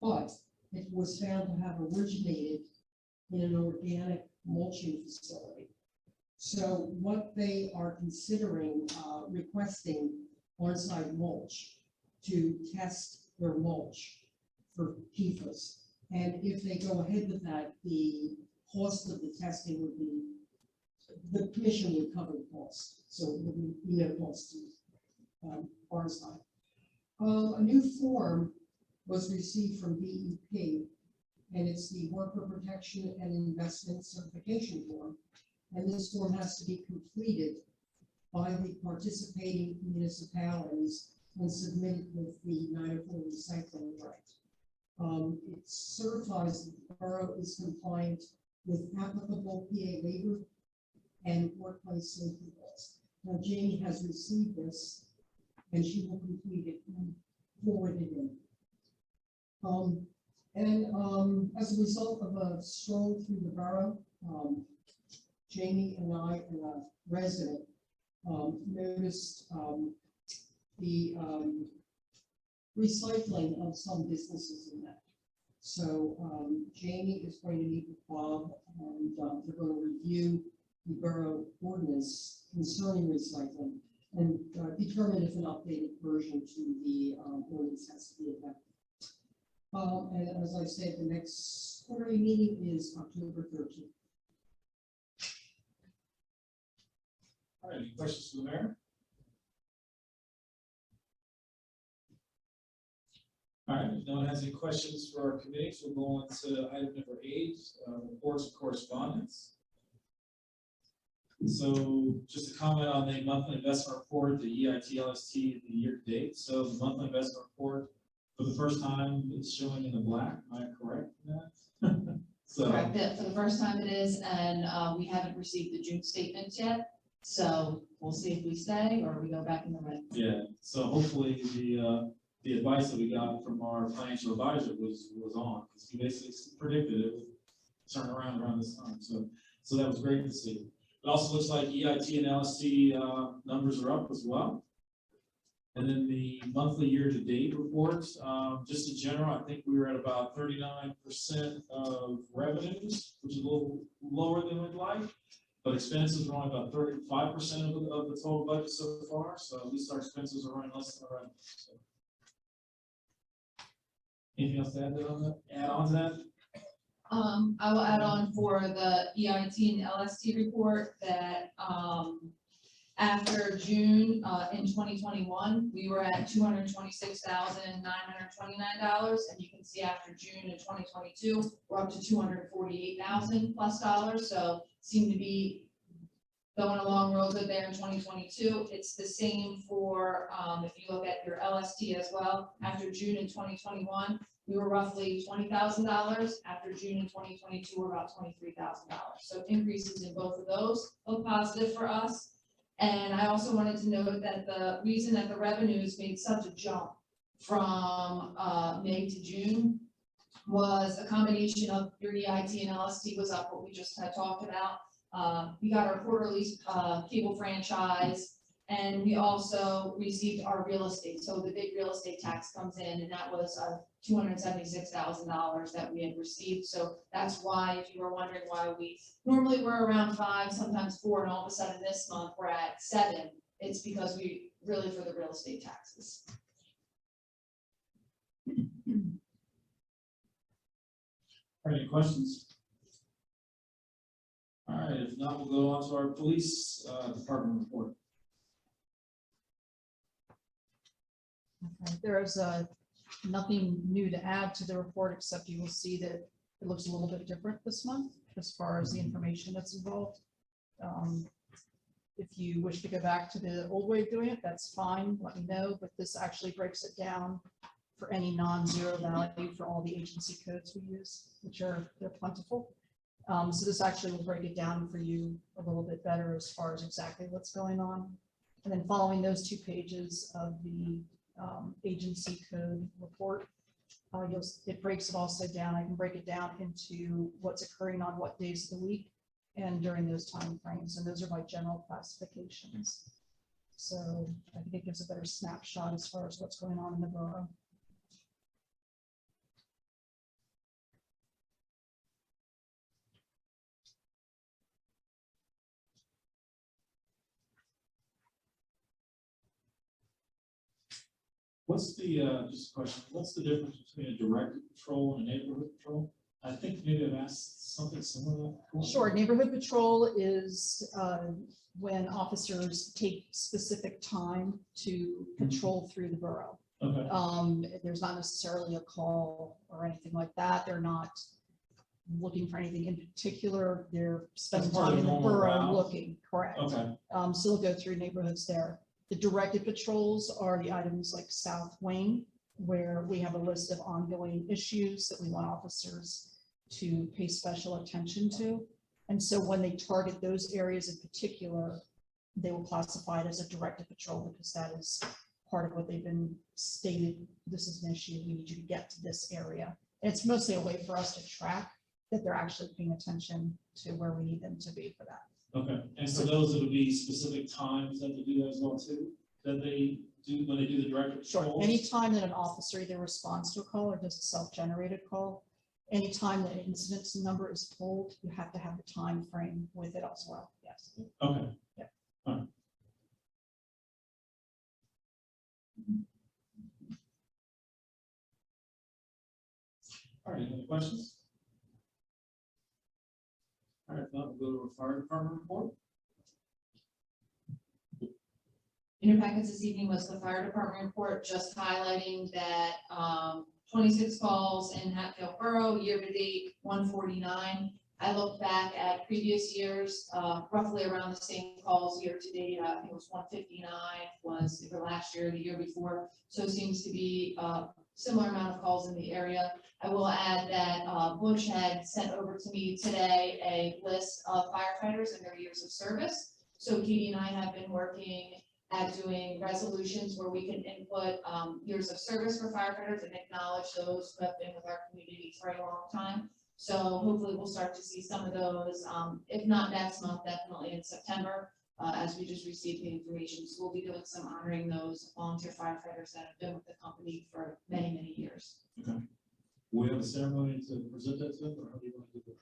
but it was found to have originated in an organic mulching facility. So what they are considering requesting on-site mulch to test their mulch for PFAS. And if they go ahead with that, the cost of the testing would be, the commission would cover the cost. So it would be no cost to our side. A new form was received from DEP, and it's the Worker Protection and Investment Certification Form. And this form has to be completed by the participating municipalities and submitted with the 904 recycling right. It certifies that the borough is compliant with applicable PA labor and workplace safety laws. Now, Jamie has received this, and she will complete it and forward it in. As a result of a stroll through the borough, Jamie and I and a resident noticed the recycling of some businesses in that. So Jamie is going to meet with Bob, and they're going to review the borough ordinance concerning recycling and determine if an updated version to the ordinance has to be adopted. And as I said, the next quarterly meeting is October 13th. All right, any questions for the mayor? All right, if no one has any questions for our committees, we'll go on to item number 8, reports and correspondence. So just a comment on the monthly investment report, the EIT LST, the year to date. So the monthly investment report, for the first time, it's showing in the black. Am I correct in that? So, Correct, that for the first time it is, and we haven't received the June statements yet. So we'll see if we stay or we go back in the red. yeah, so hopefully the advice that we got from our financial advisor was on, because he basically predicted it would turn around this time. So that was great to see. It also looks like EIT and LST numbers are up as well. And then the monthly year-to-date reports, just in general, I think we were at about 39% of revenues, which is a little lower than we'd like. But expenses are only about 35% of the total budget so far. So at least our expenses are running less than our revenues. So. Anything else to add on to that? I will add on for the EIT and LST report that after June in 2021, we were at $226,929, and you can see after June in 2022, we're up to $248,000 plus. So seem to be going along real good there in 2022. It's the same for if you look at your LST as well. After June in 2021, we were roughly $20,000. After June in 2022, we're about $23,000. So increases in both of those look positive for us. And I also wanted to note that the reason that the revenues made such a jump from, May to June was a combination of your EIT and LST was up, what we just had talked about. We got our quarterly, cable franchise, and we also received our real estate. So the big real estate tax comes in, and that was, $276,000 that we had received. So that's why, if you were wondering why normally we're around 5, sometimes 4, and all of a sudden this month we're at 7. It's because we really for the real estate taxes. Any questions? All right, if not, we'll go on to our police department report. Okay, there is nothing new to add to the report, except you will see that it looks a little bit different this month as far as the information that's involved. If you wish to go back to the old way of doing it, that's fine, let me know, but this actually breaks it down for any non-zero value for all the agency codes we use, which they're plentiful. So this actually will break it down for you a little bit better as far as exactly what's going on. And then following those 2 pages of the agency code report, it breaks it also down. I can break it down into what's occurring on what days of the week and during those time frames, and those are by general classifications. So I think it gives a better snapshot as far as what's going on in the borough. What's the, just a question, what's the difference between a directed patrol and a neighborhood patrol? I think maybe I've asked something similar to that before. Sure, neighborhood patrol is when officers take specific time to patrol through the borough. Okay, There's not necessarily a call or anything like that. They're not looking for anything in particular. They're spending That's part time of in the normal borough route. looking, correct. okay, So they'll go through neighborhoods there. The directed patrols are the items like South Wing, where we have a list of ongoing issues that we want officers to pay special attention to. And so when they target those areas in particular, they will classify it as a directed patrol because that is part of what they've been stated. This is an issue. We need you to get to this area. And it's mostly a way for us to track that they're actually paying attention to where we need them to be for that. okay. And for those, it'll be specific times that they do that as well too, that they do when they do the directed patrols? Sure. Anytime that an officer either responds to a call or does a self-generated call, anytime that an incident number is pulled, you have to have the time frame with it as well. Yes. Okay. Yeah. All right. All right, any questions? All right, now we'll go to a fire department report. In your packets this evening was the fire department report, just highlighting that 26 calls in Hatfield Borough, year to date 149. I looked back at previous years, roughly around the same calls year to date. I think it was 159 was either last year or the year before. So it seems to be a similar amount of calls in the area. I will add that Bush had sent over to me today a list of firefighters and their years of service. So Katie and I have been working at doing resolutions where we can input years of service for firefighters and acknowledge those who have been with our community for a long time. So hopefully we'll start to see some of those, if not next month, definitely in September, as we just received the information. So we'll be doing some honoring those volunteer firefighters that have been with the company for many, many years. Okay. We have a ceremony to present that to them, or how do you want to do it?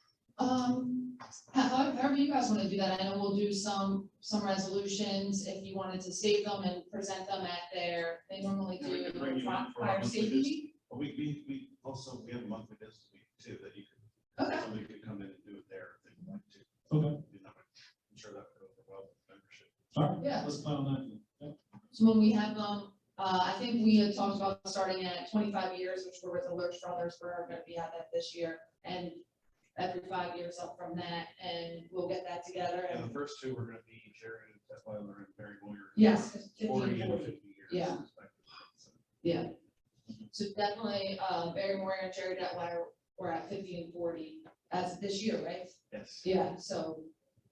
However you guys want to do that, I know we'll do some resolutions if you wanted to save them and present them at they normally Yeah, we do could bring you in for fire monthly safety visit. week. But we also, we have a monthly business week too, that you could, Okay. somebody could come in and do it there if they would like to. Okay. You know, I'm sure that would go over well with membership. All right, Yeah. let's plan on that. then. Yeah. So when we have them, I think we had talked about starting at 25 years, which we're with the Lurch Brothers, we're going to be at that this year, and every 5 years up from that, and we'll get that together. And And the first two were gonna be Jerry Tetweiler and Barry Moyer. yes, 50 40 and and 40. 50 years. Yeah. respectively. So, Yeah. So definitely, Barry Moore and Jerry Detweiler were at 50 and 40 as of this year, right? Yes. Yeah, so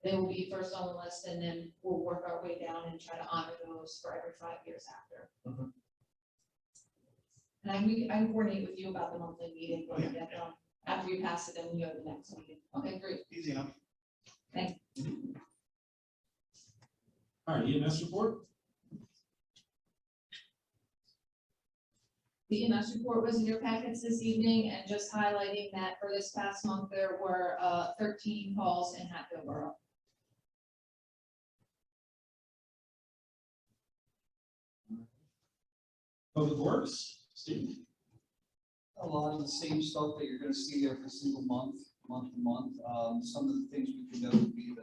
they will be first on the list, and then we'll work our way down and try to honor those for every 5 years after. And I can coordinate with you about the monthly meeting when we Yeah. get done. After you pass it, then we go to the next meeting. Okay, great. Easy enough. All right, EMS report? The EMS report was in your packets this evening, and just highlighting that for this past month, there were 13 calls in Hatfield Borough. Public Works, Steve? A lot of the same stuff that you're gonna see every single month, month to month. Some of the things we can note would be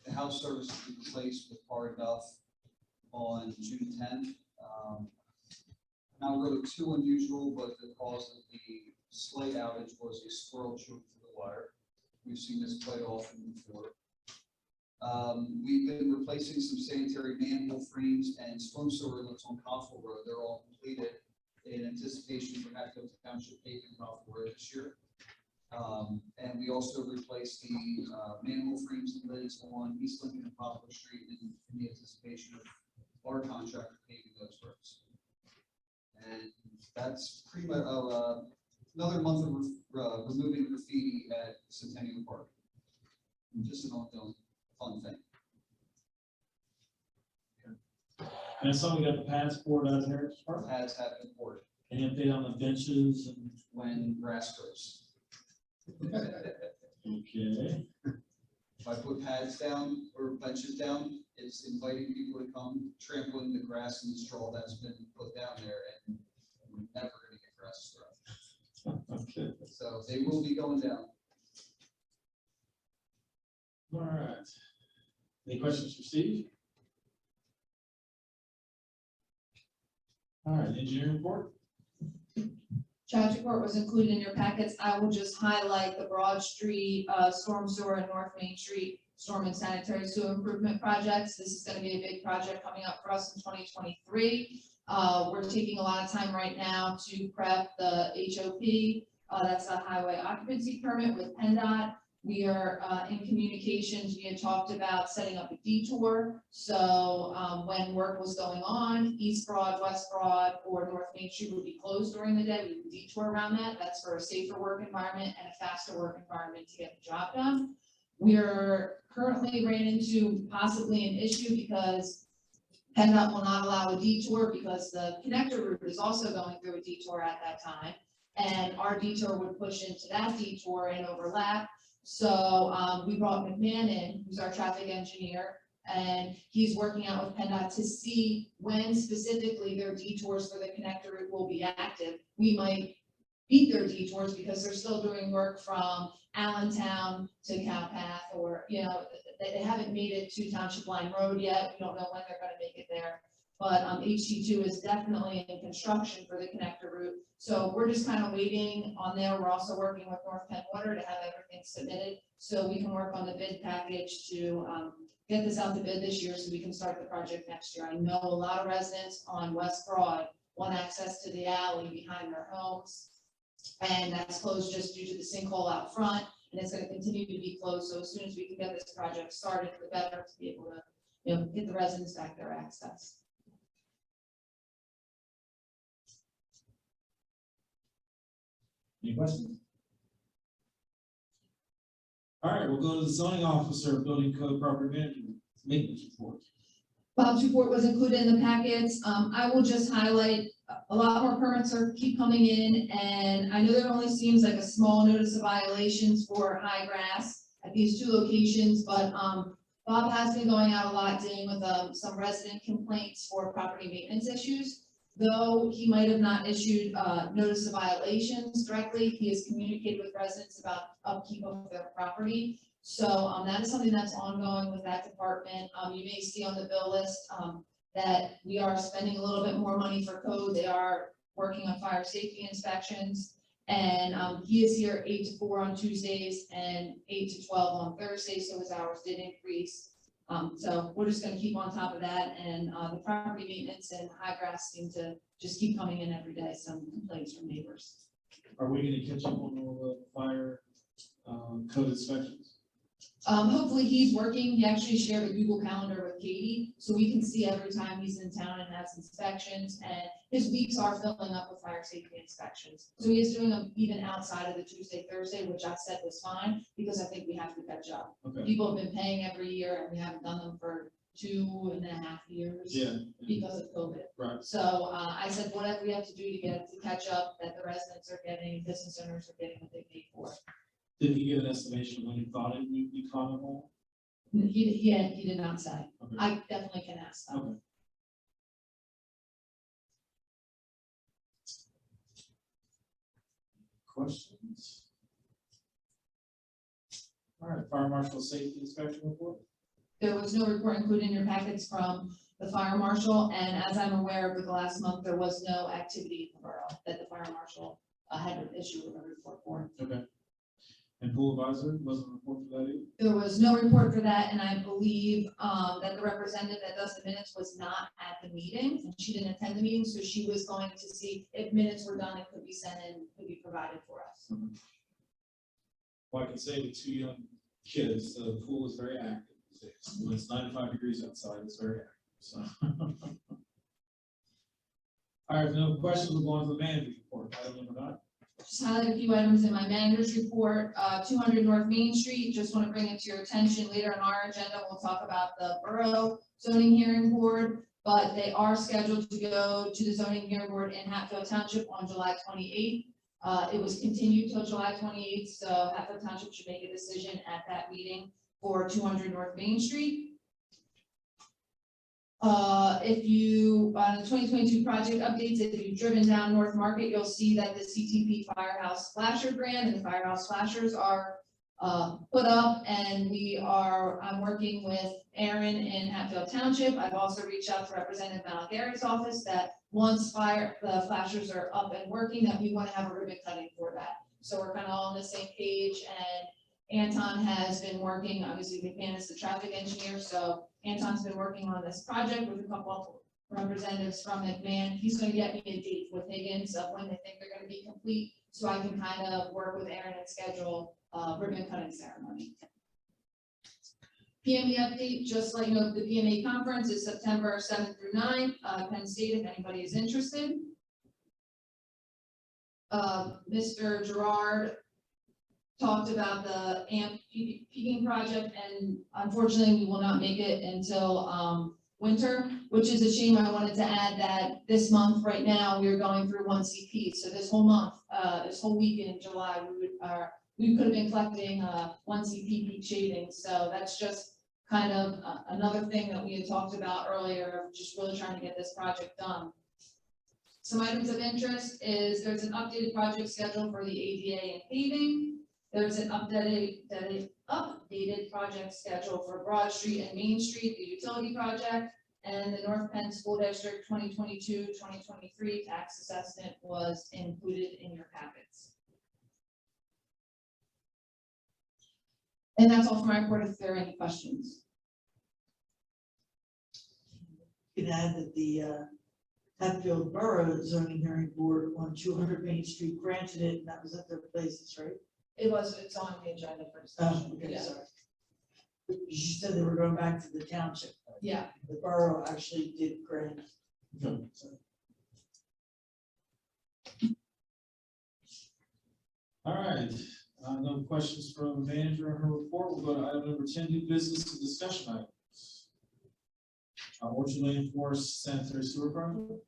the house service we replaced with Hard Enough on June 10th. Not really too unusual, but the cause of the slight outage was a squirrel chewing through the wire. We've seen this quite often before. We've been replacing some sanitary manhole frames and storm sewer inlets on Coffell Road. They're all completed in anticipation for Hatfield Township paving Coffell Road this year. And we also replaced the manhole frames and lids on East Lincoln and Poplar Street in the anticipation of our contractor paving those roads. And that's pretty much another month of removing graffiti at Centennial Park. Just an ongoing fun thing. And I saw we got the passport out of Heritage Park. Pads have been poured Any update on the benches and? when grass grows. Okay. If I put pads down or benches down, it's inviting people to come trampling the grass and the straw that's been put down there, and we're never gonna get grass to grow. Okay. So they will be going down. All right. Any questions for Steve? All right, engineering report? Chad's report was included in your packets. I will just highlight the Broad Street, storm sewer and North Main Street storm and sanitary sewer improvement projects. This is gonna be a big project coming up for us in 2023. We're taking a lot of time right now to prep the HOP. That's a highway occupancy permit with PennDOT. We are in communications. We had talked about setting up a detour. So when work was going on, East Broad, West Broad, or North Main Street would be closed during the day. We would detour around that. That's for a safer work environment and a faster work environment to get the job done. We're currently ran into possibly an issue because PennDOT will not allow a detour because the connector route is also going through a detour at that time. And our detour would push into that detour and overlap. So we brought McMahon in, who's our traffic engineer, and he's working out with PennDOT to see when specifically their detours for the connector route will be active. We might beat their detours because they're still doing work from Allentown to Cowpath, or, you know, they haven't made it to Township Line Road yet. We don't know when they're gonna make it there. But HT2 is definitely in construction for the connector route. So we're just kind of waiting on there. We're also working with North Penn Water to have everything submitted so we can work on the bid package to get this out to bid this year so we can start the project next year. I know a lot of residents on West Broad want access to the alley behind their homes. And that's closed just due to the sinkhole out front, and it's going to continue to be closed. So as soon as we can get this project started, the better to be able to, you know, get the residents back their access. Any questions? All right, we'll go to the zoning officer, building code, property management, maintenance report. Bob's report was included in the packets. I will just highlight a lot more permits keep coming in, and I know there only seems like a small notice of violations for high grass at these two locations, but Bob has been going out a lot dealing with some resident complaints for property maintenance issues. Though he might have not issued notice of violations directly, he has communicated with residents about upkeep of their property. So that is something that's ongoing with that department. You may see on the bill list that we are spending a little bit more money for code. They are working on fire safety inspections. And he is here 8 to 4 on Tuesdays and 8 to 12 on Thursdays, so his hours did increase. So we're just gonna keep on top of that, and the property maintenance and high grass seem to just keep coming in every day, some complaints from neighbors. Are we gonna catch up on all the fire code inspections? Hopefully he's working. He actually shared a Google Calendar with Katie, so we can see every time he's in town and has inspections, and his weeks are filling up with fire safety inspections. So he is doing them even outside of the Tuesday, Thursday, which I said was fine, because I think we have to catch up. Okay. People have been paying every year, and we haven't done them for 2.5 years. Yeah. Because of COVID. Right. So, I said, whatever we have to do to catch up, that the residents are getting, business owners are getting what they paid for. Did he give an estimation when he thought it would be common home? He did not say. Okay. I definitely can ask them. Okay. Questions? All right, fire marshal safety inspection report? There was no report included in your packets from the fire marshal, and as I'm aware, over the last month, there was no activity in the borough that the fire marshal had to issue a report for. Okay. And pool advisor, wasn't a report for that either? There was no report for that, and I believe that the representative that does the minutes was not at the meeting, and she didn't attend the meeting, so she was going to see if minutes were done and could be sent in, could be provided for us. Well, I can say with 2 young kids, the pool is very active these days. When it's 95 degrees outside, it's very active, so. All right, if no questions, we'll go on to the manager's report. Item number 9. Just highlight a few items in my manager's report. 200 North Main Street, just want to bring it to your attention. Later in our agenda, we'll talk about the Borough Zoning Hearing Board, but they are scheduled to go to the Zoning Hearing Board in Hatfield Township on July 28th. It was continued till July 28th, so Hatfield Township should make a decision at that meeting for 200 North Main Street. If you, on the 2022 project updates, if you've driven down North Market, you'll see that the CTP Firehouse Flasher brand and the Firehouse Flashers are put up, and I'm working with Aaron in Hatfield Township. I've also reached out to Representative Malagary's office that once the flashers are up and working, that we want to have a ribbon cutting for that. So we're kind of all on the same page, and Anton has been working, obviously McMahon is the traffic engineer, so Anton's been working on this project with a couple of representatives from McMahon. He's going to get me a date with Higgins of when they think they're going to be complete, so I can kind of work with Aaron and schedule a ribbon cutting ceremony. PME update, just let you know, the PMA conference is September 7th through 9th, Penn State, if anybody is interested. Mr. Gerard talked about the AMP peaking project, and unfortunately, we will not make it until winter, which is a shame. I wanted to add that this month, right now, we are going through 1 CP. So this whole month, this whole week in July, we could have been collecting 1 CP peak shavings. So that's just kind of another thing that we had talked about earlier, just really trying to get this project done. Some items of interest is there's an updated project schedule for the ADA and paving. There's an updated project schedule for Broad Street and Main Street, the utility project, and the North Penn School District 2022-2023 tax assessment was included in your packets. And that's all for my report. If there are any questions. You can add that the Hatfield Borough Zoning Hearing Board on 200 Main Street granted it, and that was at their places, right? It's on the agenda for discussion. Oh, okay, Yeah. sorry. You said they were going back to the township. Yeah. The borough actually did grant. Okay. All right, no questions from the manager on her report. We'll go to item number 10, new business and discussion items. Orchard Lane Forest Sanitary Sewer Project.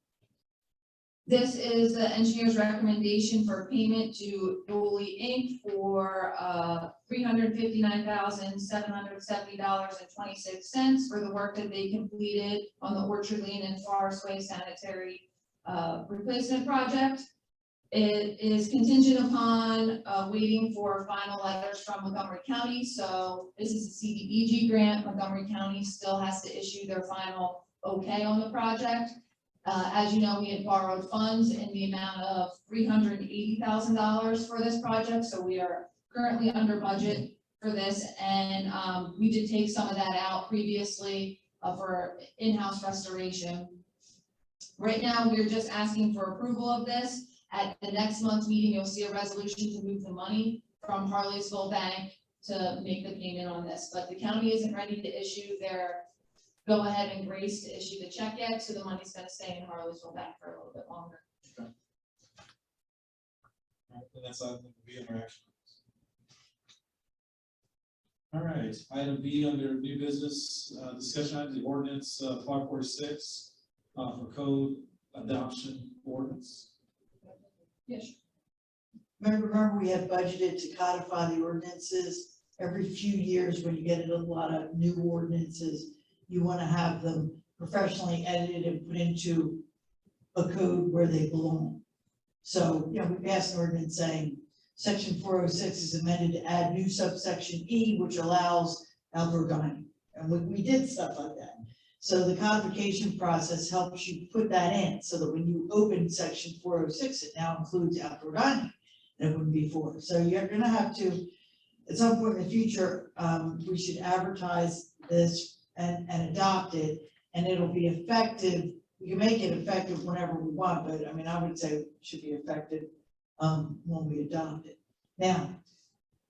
This is the engineer's recommendation for payment to Dolly Inc. for $359,770.26 for the work that they completed on the Orchard Lane and Forest Way sanitary replacement project. It is contingent upon waiting for final letters from Montgomery County. So this is a CDBG grant. Montgomery County still has to issue their final okay on the project. As you know, we had borrowed funds in the amount of $380,000 for this project, so we are currently under budget for this, and we did take some of that out previously for in-house restoration. Right now, we're just asking for approval of this. At the next month's meeting, you'll see a resolution to move the money from Harleysville Bank to make the payment on this, but the county isn't ready to issue their go ahead and grace to issue the check yet, so the money's gonna stay in Harleysville Bank for a little bit longer. All right, and that's item B under action. All right, item B under new business, discussion item, the ordinance, 546, for code adoption ordinance. Yes. Remember, we had budgeted to codify the ordinances every few years. When you get a lot of new ordinances, you want to have them professionally edited and put into a code where they belong. So, you know, we passed an ordinance saying section 406 is amended to add new subsection E, which allows outdoor dining. And we did stuff like that. So the codification process helps you put that in, so that when you open section 406, it now includes outdoor dining. That wouldn't be before. So you're gonna have to, at some point in the future, we should advertise this and adopt it, and it'll be effective. We can make it effective whenever we want, but I mean, I would say it should be effective when we adopt it. Now,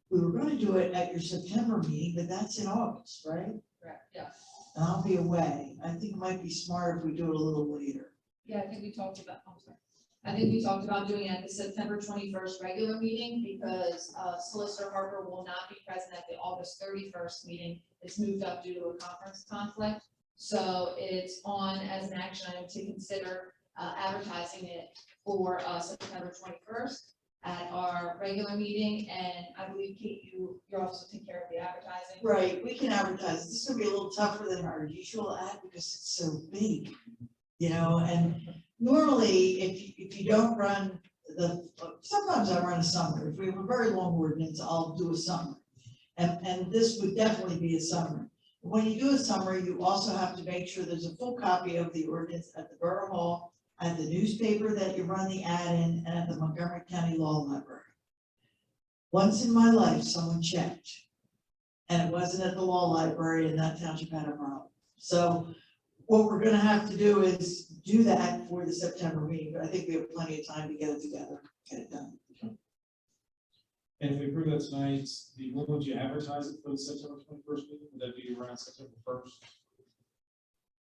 we were gonna do it at your September meeting, but that's in August, right? Correct, yeah. And I'll be away. I think it might be smart if we do it a little later. Yeah, I think we talked about, I'm sorry. I think we talked about doing it at the September 21st regular meeting, because Solicitor Harper will not be present at the August 31st meeting. It's moved up due to a conference conflict. So it's on as an action item to consider advertising it for September 21st at our regular meeting. And I believe, Kate, you're also taking care of the advertising. Right, we can advertise. This is gonna be a little tougher than our usual ad because it's so big, you know, and normally if you don't run sometimes I run a summary. If we have a very long ordinance, I'll do a summary. And this would definitely be a summary. When you do a summary, you also have to make sure there's a full copy of the ordinance at the Borough Hall, at the newspaper that you run the ad in, and at the Montgomery County Law Library. Once in my life, someone checked, and it wasn't at the law library, and that township had a problem. So what we're gonna have to do is do that for the September meeting, but I think we have plenty of time to get it together, get it done. And if we approve that tonight, when would you advertise it for the September 21st meeting? Would that be around September 1st?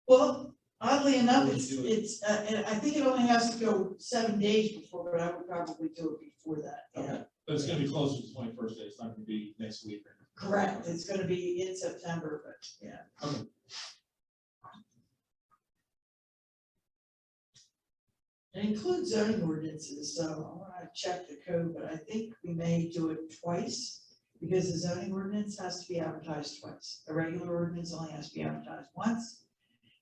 Well, oddly enough, When would you do it? I think it only has to go 7 days before, but I would probably do it before that, yeah. Okay, but it's gonna be closer to the 21st day, it's not gonna be next week. Correct, it's gonna be in September, but yeah. Okay. It includes zoning ordinances, so I wanna check the code, but I think we may do it twice, because the zoning ordinance has to be advertised twice. The regular ordinance only has to be advertised once.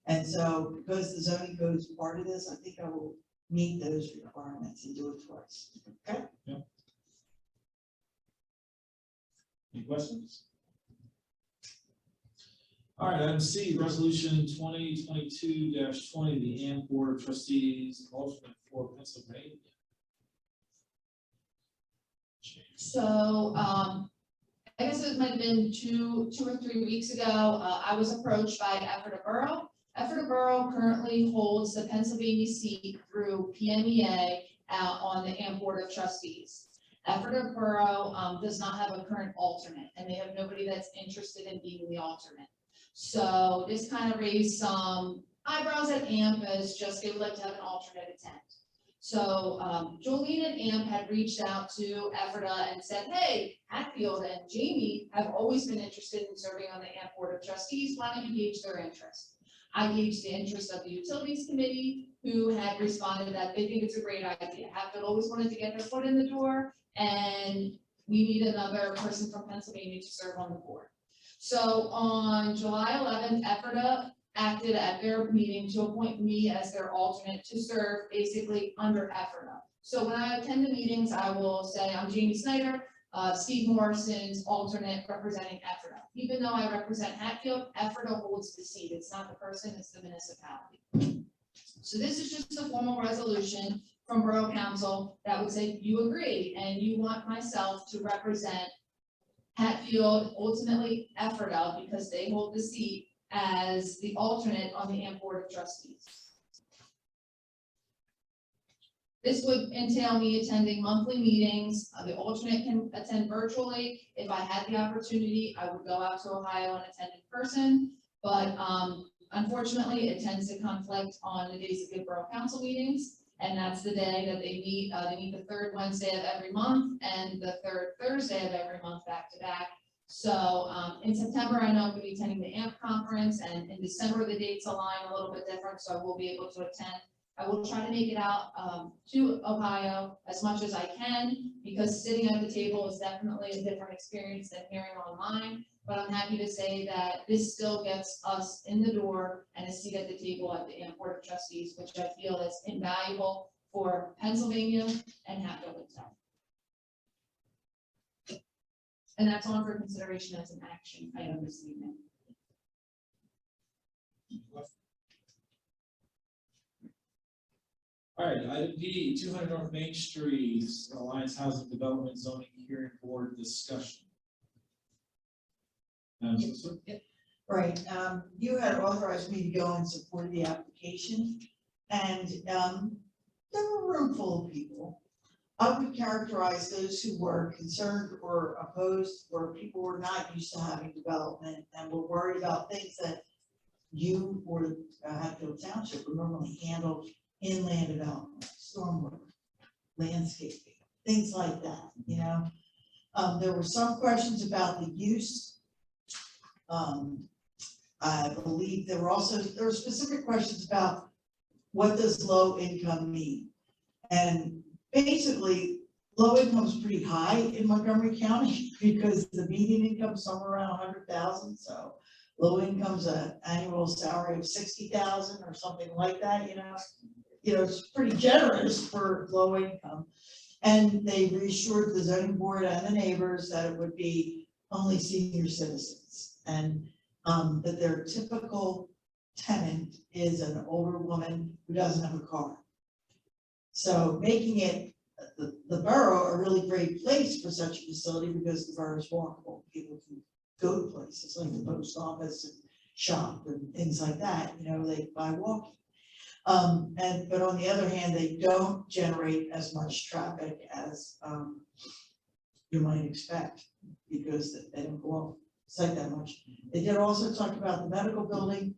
And so, because the zoning code is part of this, I think I will meet those requirements and do it twice. Okay? Any questions? All right, item C, resolution 2022-20, the AM Board of Trustees alternate for Pennsylvania. So, I guess it might have been two or 3 weeks ago, I was approached by Borough. Borough currently holds the Pennsylvania seat through PMEA on the AM Board of Trustees. Borough does not have a current alternate, and they have nobody that's interested in being the alternate. So this kind of raised some eyebrows at AMP, as just they would like to have an alternate attend. So Jolene at AMP had reached out to Ephrata and said, hey, Hatfield and Jamie have always been interested in serving on the AMP Board of Trustees. Why don't you gauge their interest? I gauged the interest of the Utilities Committee, who had responded that they think it's a great idea. Hatfield always wanted to get their foot in the door, and we need another person from Pennsylvania to serve on the board. So on July 11th, Ephrata acted at their meeting to appoint me as their alternate to serve basically under Ephrata. So when I attend the meetings, I will say I'm Jamie Snyder, Steve Morrison's alternate representing Ephrata. Even though I represent Hatfield, Ephrata holds the seat. It's not the person, it's the municipality. So this is just a formal resolution from Borough Council that would say you agree and you want myself to represent Hatfield, ultimately Ephrata, because they hold the seat as the alternate on the AMP Board of Trustees. This would entail me attending monthly meetings. The alternate can attend virtually. If I had the opportunity, I would go out to Ohio and attend in person. But unfortunately, it tends to conflict on the days of the Borough Council meetings. And that's the day that they meet. They meet the third Wednesday of every month and the third Thursday of every month back to back. So in September, I know I'm going to be attending the AMP conference, and in December, the dates align a little bit different, so I will be able to attend. I will try to make it out to Ohio as much as I can, because sitting at the table is definitely a different experience than hearing online. But I'm happy to say that this still gets us in the door and a seat at the table at the AMP Board of Trustees, which I feel is invaluable for Pennsylvania and Hatfield-Town. And that's on for consideration as an action item this evening. All right, item D, 200 North Main Street, Alliance Housing Development Zoning Hearing Board discussion. Right, you had authorized me to go and support the application, and, there were a room full of people. I would characterize those who were concerned or opposed, or people were not used to having development and were worried about things that you or Hatfield Township would normally handle: inland development, stormwater, landscaping, things like that, you know? There were some questions about the use. I believe there were specific questions about what does low income mean? And basically, low income is pretty high in Montgomery County because the median income is somewhere around 100,000. So low income's an annual salary of 60,000 or something like that. You know, it's pretty generous for low income. And they reassured the zoning board and the neighbors that it would be only senior citizens, and that their typical tenant is an older woman who doesn't have a car. So making it the borough a really great place for such a facility, because the borough is walkable. People can go to places like the post office and shop and things like that, by walking. But on the other hand, they don't generate as much traffic as you might expect, because they don't go off site that much. They did also talk about the medical building,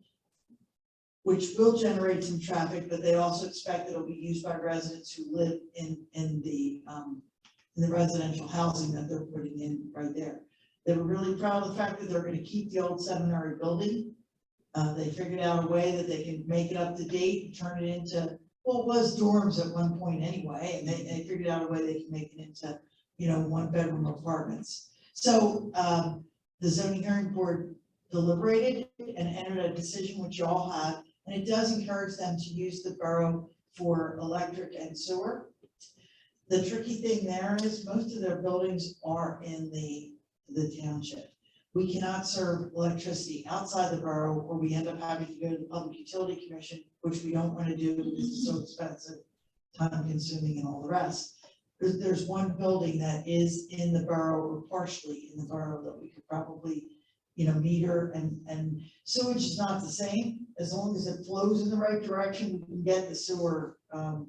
which will generate some traffic, but they also expect it'll be used by residents who live in the residential housing that they're putting in right there. They were really proud of the fact that they're going to keep the old seminary building. They figured out a way that they can make it up to date and turn it into, well, it was dorms at one point anyway, and they figured out a way they can make it into, 1-bedroom apartments. So the zoning hearing board deliberated and entered a decision, which you all have, and it does encourage them to use the borough for electric and sewer. The tricky thing there is most of their buildings are in the township. We cannot serve electricity outside the borough, or we end up having to go to the Public Utility Commission, which we don't want to do because it's so expensive, time consuming, and all the rest. There's one building that is in the borough, or partially in the borough, that we could probably, meter, and sewage is not the same. As long as it flows in the right direction, we can get the sewer and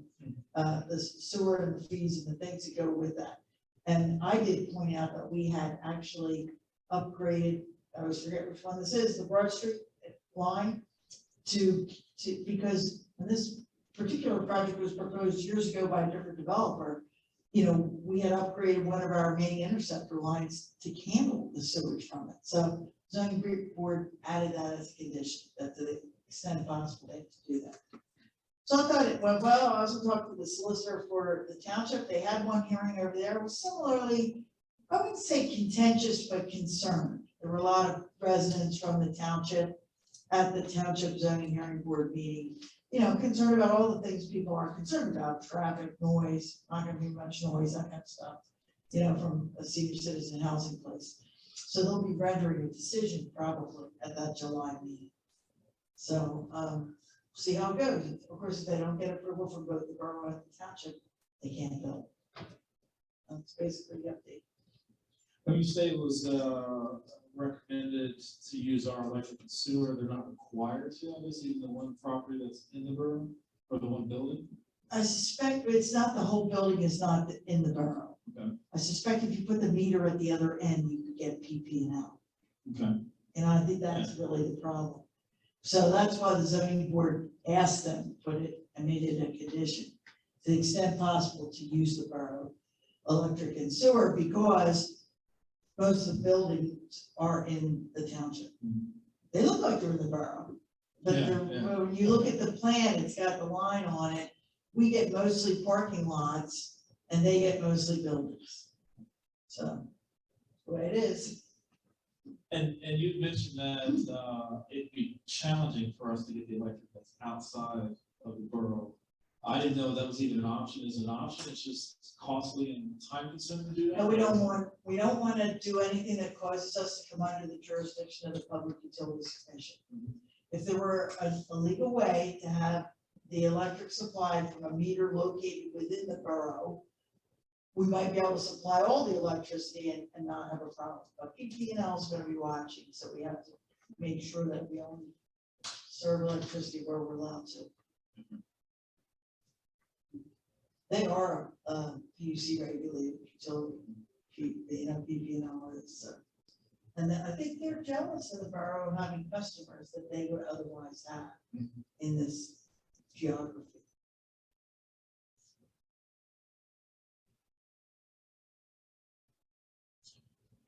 the fees and the things that go with that. And I did point out that we had actually upgraded, I always forget which one this is, the Broad Street line, because when this particular project was proposed years ago by a different developer, we had upgraded one of our main interceptor lines to handle the sewage from it. So zoning board added that as a condition, that to the extent possible, they have to do that. So I thought it went well. I also talked to the solicitor for the township. They had one hearing over there. It was similarly, I wouldn't say contentious, but concerned. There were a lot of residents from the township at the township zoning hearing board meeting, concerned about all the things people are concerned about: traffic, noise, not gonna be much noise, that kind of stuff, from a senior citizen housing place. So they'll be rendering a decision probably at that July meeting. So, see how it goes. Of course, if they don't get approval from both the borough and the township, they can't build. That's basically the update. When you say it was recommended to use our electric and sewer, they're not required to, obviously, even the one property that's in the borough, or the one building? I suspect it's not, the whole building is not in the borough. Okay. I suspect if you put the meter at the other end, you could get PP&L. Okay. And I think that's really the problem. So that's why the zoning board asked them to put it and made it a condition, to the extent possible, to use the borough electric and sewer, because most of the buildings are in the township. They look like they're in the borough, but Yeah, they're, yeah. when you look at the plan, it's got the line on it. We get mostly parking lots and they get mostly buildings. So, the way it is. And you mentioned that, it'd be challenging for us to get the electric that's outside of the borough. I didn't know that was even an option. Is it an option? It's just costly and time consuming to do that? No, we don't want to do anything that causes us to come under the jurisdiction of the Public Utilities Commission. If there were a legal way to have the electric supplied from a meter located within the borough, we might be able to supply all the electricity and not have a problem. But PP&L is gonna be watching, so we have to make sure that we only serve electricity where we're allowed to. They are PUC regulated utility, PP&L is, and then I think they're jealous of the borough of having customers that they would otherwise have in this geography.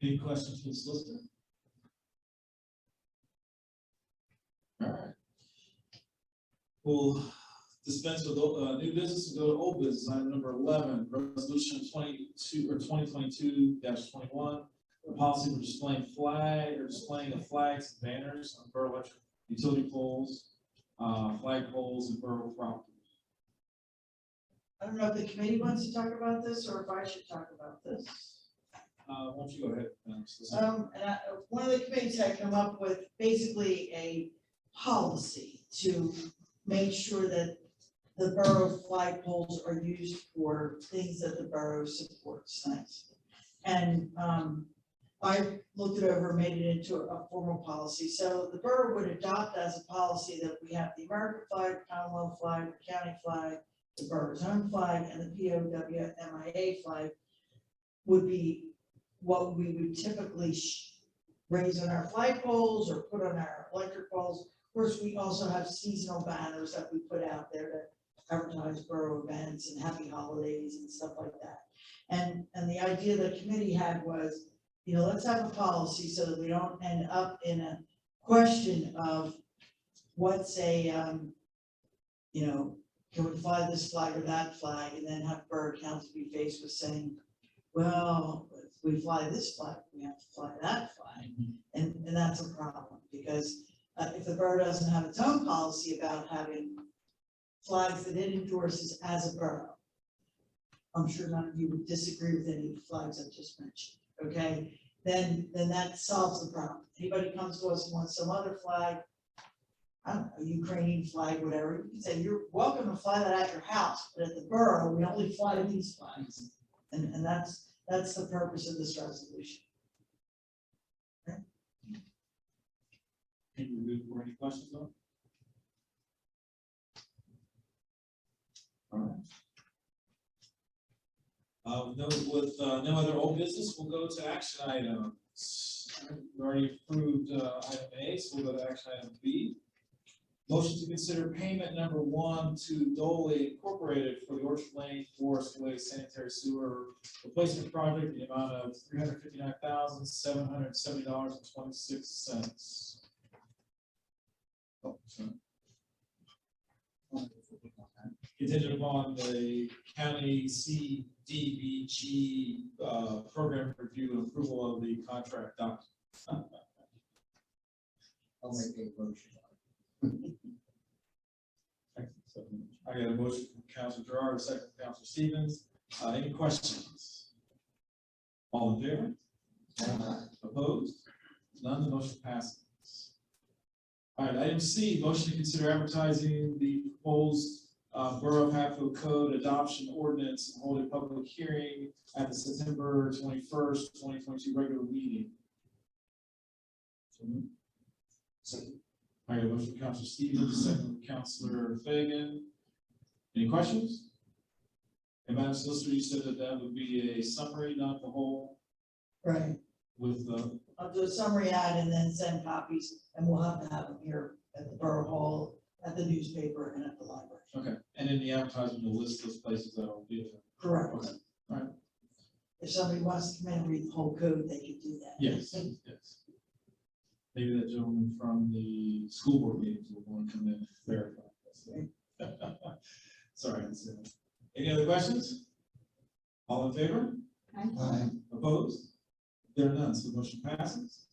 Any questions for the solicitor? All right. We'll dispense with new business and go to old business. Item number 11, resolution 22 or 2022-21. The policy for displaying of flags and banners on borough electric utility poles, flag poles, and borough property. I don't know if the committee wants to talk about this or if I should talk about this. Why don't you go ahead? Solicitor? One of the committees had come up with basically a policy to make sure that the borough flag poles are used for things that the borough supports. Thanks. And I looked it over, made it into a formal policy. So the borough would adopt as a policy that we have the American flag, Commonwealth flag, the county flag, the borough's own flag, and the POWMIA flag would be what we would typically raise on our flag poles or put on our electric poles. Of course, we also have seasonal banners that we put out there to advertise borough events and happy holidays and stuff like that. And the idea the committee had was, let's have a policy so that we don't end up in a question of what's can we fly this flag or that flag, and then have borough council be faced with saying, well, if we fly this flag, we have to fly that flag. And that's a problem, because if the borough doesn't have its own policy about having flags that it endorses as a borough, I'm sure none of you would disagree with any of the flags I just mentioned, okay? Then that solves the problem. Anybody comes to us and wants some other flag, I don't know, Ukrainian flag, whatever, you can say, you're welcome to fly that at your house, but at the borough, we only fly these flags. And that's the purpose of this resolution. Can you move for any questions on? All right. With no other old business, we'll go to action items. We already approved item A, so we'll go to action item B. Motion to consider payment number 1 to Dole Incorporated for the Orchard Lane Forest Way Sanitary Sewer Replacement Project in the amount of $359,770.26. Oh, sorry. Contingent upon the county CDBG program review and approval of the contract document. I'll make a motion. I got a motion from Councilor Gerard, a second from Councilor Stevens. Any questions? All in favor? Opposed? None. The motion passes. All right, item C, motion to consider advertising the proposed Borough of Hatfield Code adoption ordinance and hold a public hearing at the September 21st, 2022 regular meeting. Second. I got a motion from Councilor Stevens, second from Councilor Fagan. Any questions? And Madam Solicitor, you said that that would be a summary, not the whole, Right, with the, I'll do a summary ad and then send copies, and we'll have to have them here at the Borough Hall, at the newspaper, and at the library. okay, and in the advertisement, you'll list those places that will be there. Correct. Okay, all right. If somebody wants to come in and read the whole code, they can do that. Yes, yes. Maybe that gentleman from the school board meetings will want to come in and verify this. Sorry, I didn't say that. Any other questions? All in favor? Aye. Opposed? There are none, so the motion passes.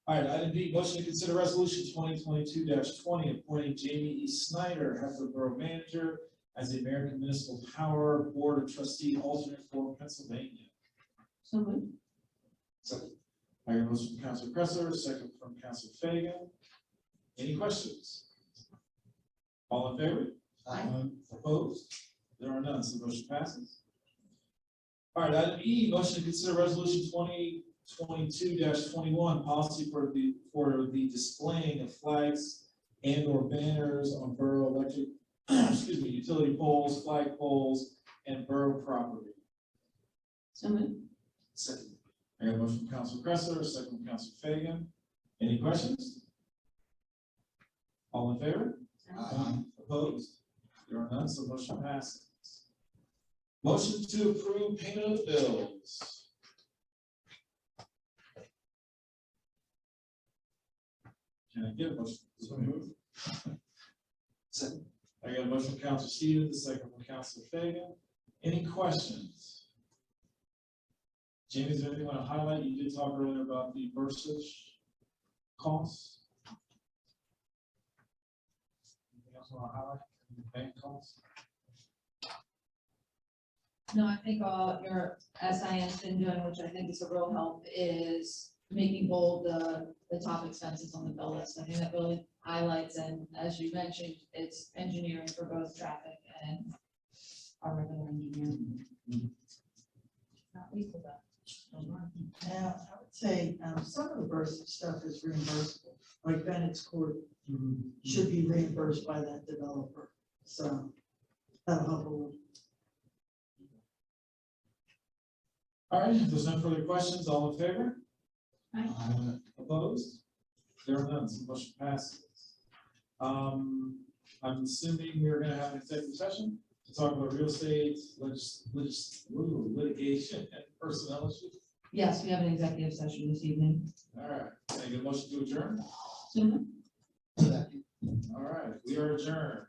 All right, item B, motion to consider resolution 2022-20, appointing Jamie E. Snyder, Heifer Borough Manager, as the American Municipal Power Board of Trustee alternate for Pennsylvania. So moved. Second. I got a motion from Councilor Cresser, second from Councilor Fagan. Any questions? All in favor? Aye. Opposed? There are none, so the motion passes. All right, item E, motion to consider resolution 2022-21, policy for the displaying of flags and or banners on borough electric, excuse me, utility poles, flag poles, and borough property. So moved. Second. I got a motion from Councilor Cresser, second from Councilor Fagan. Any questions? All in favor? Aye. Opposed? There are none, so motion passes. Motion to approve payment of bills. Can I get a motion? So moved. Second. I got a motion from Councilor Stevens, a second from Councilor Fagan. Any questions? Jamie, is there anything you want to highlight? You did talk earlier about the bursage costs. Anything else you want to highlight? Bank costs? No, I think all your SIN's been doing, which I think is a real help, is making bold the top expenses on the bill list. I think that really highlights, and as you mentioned, it's engineering for both traffic and our regular engineering. Not legal though. Now, I would say, some of the bursary stuff is reimbursable, like Bennett's Court should be reimbursed by that developer, so that'll help a little. All right, if there's no further questions, all in favor? Aye. Opposed? There are none, so motion passes. I'm assuming we're gonna have an executive session to talk about real estate, litigation, and personnel issues. Yes, we have an executive session this evening. All right, can I get a motion to adjourn? So moved. All right, we are adjourned.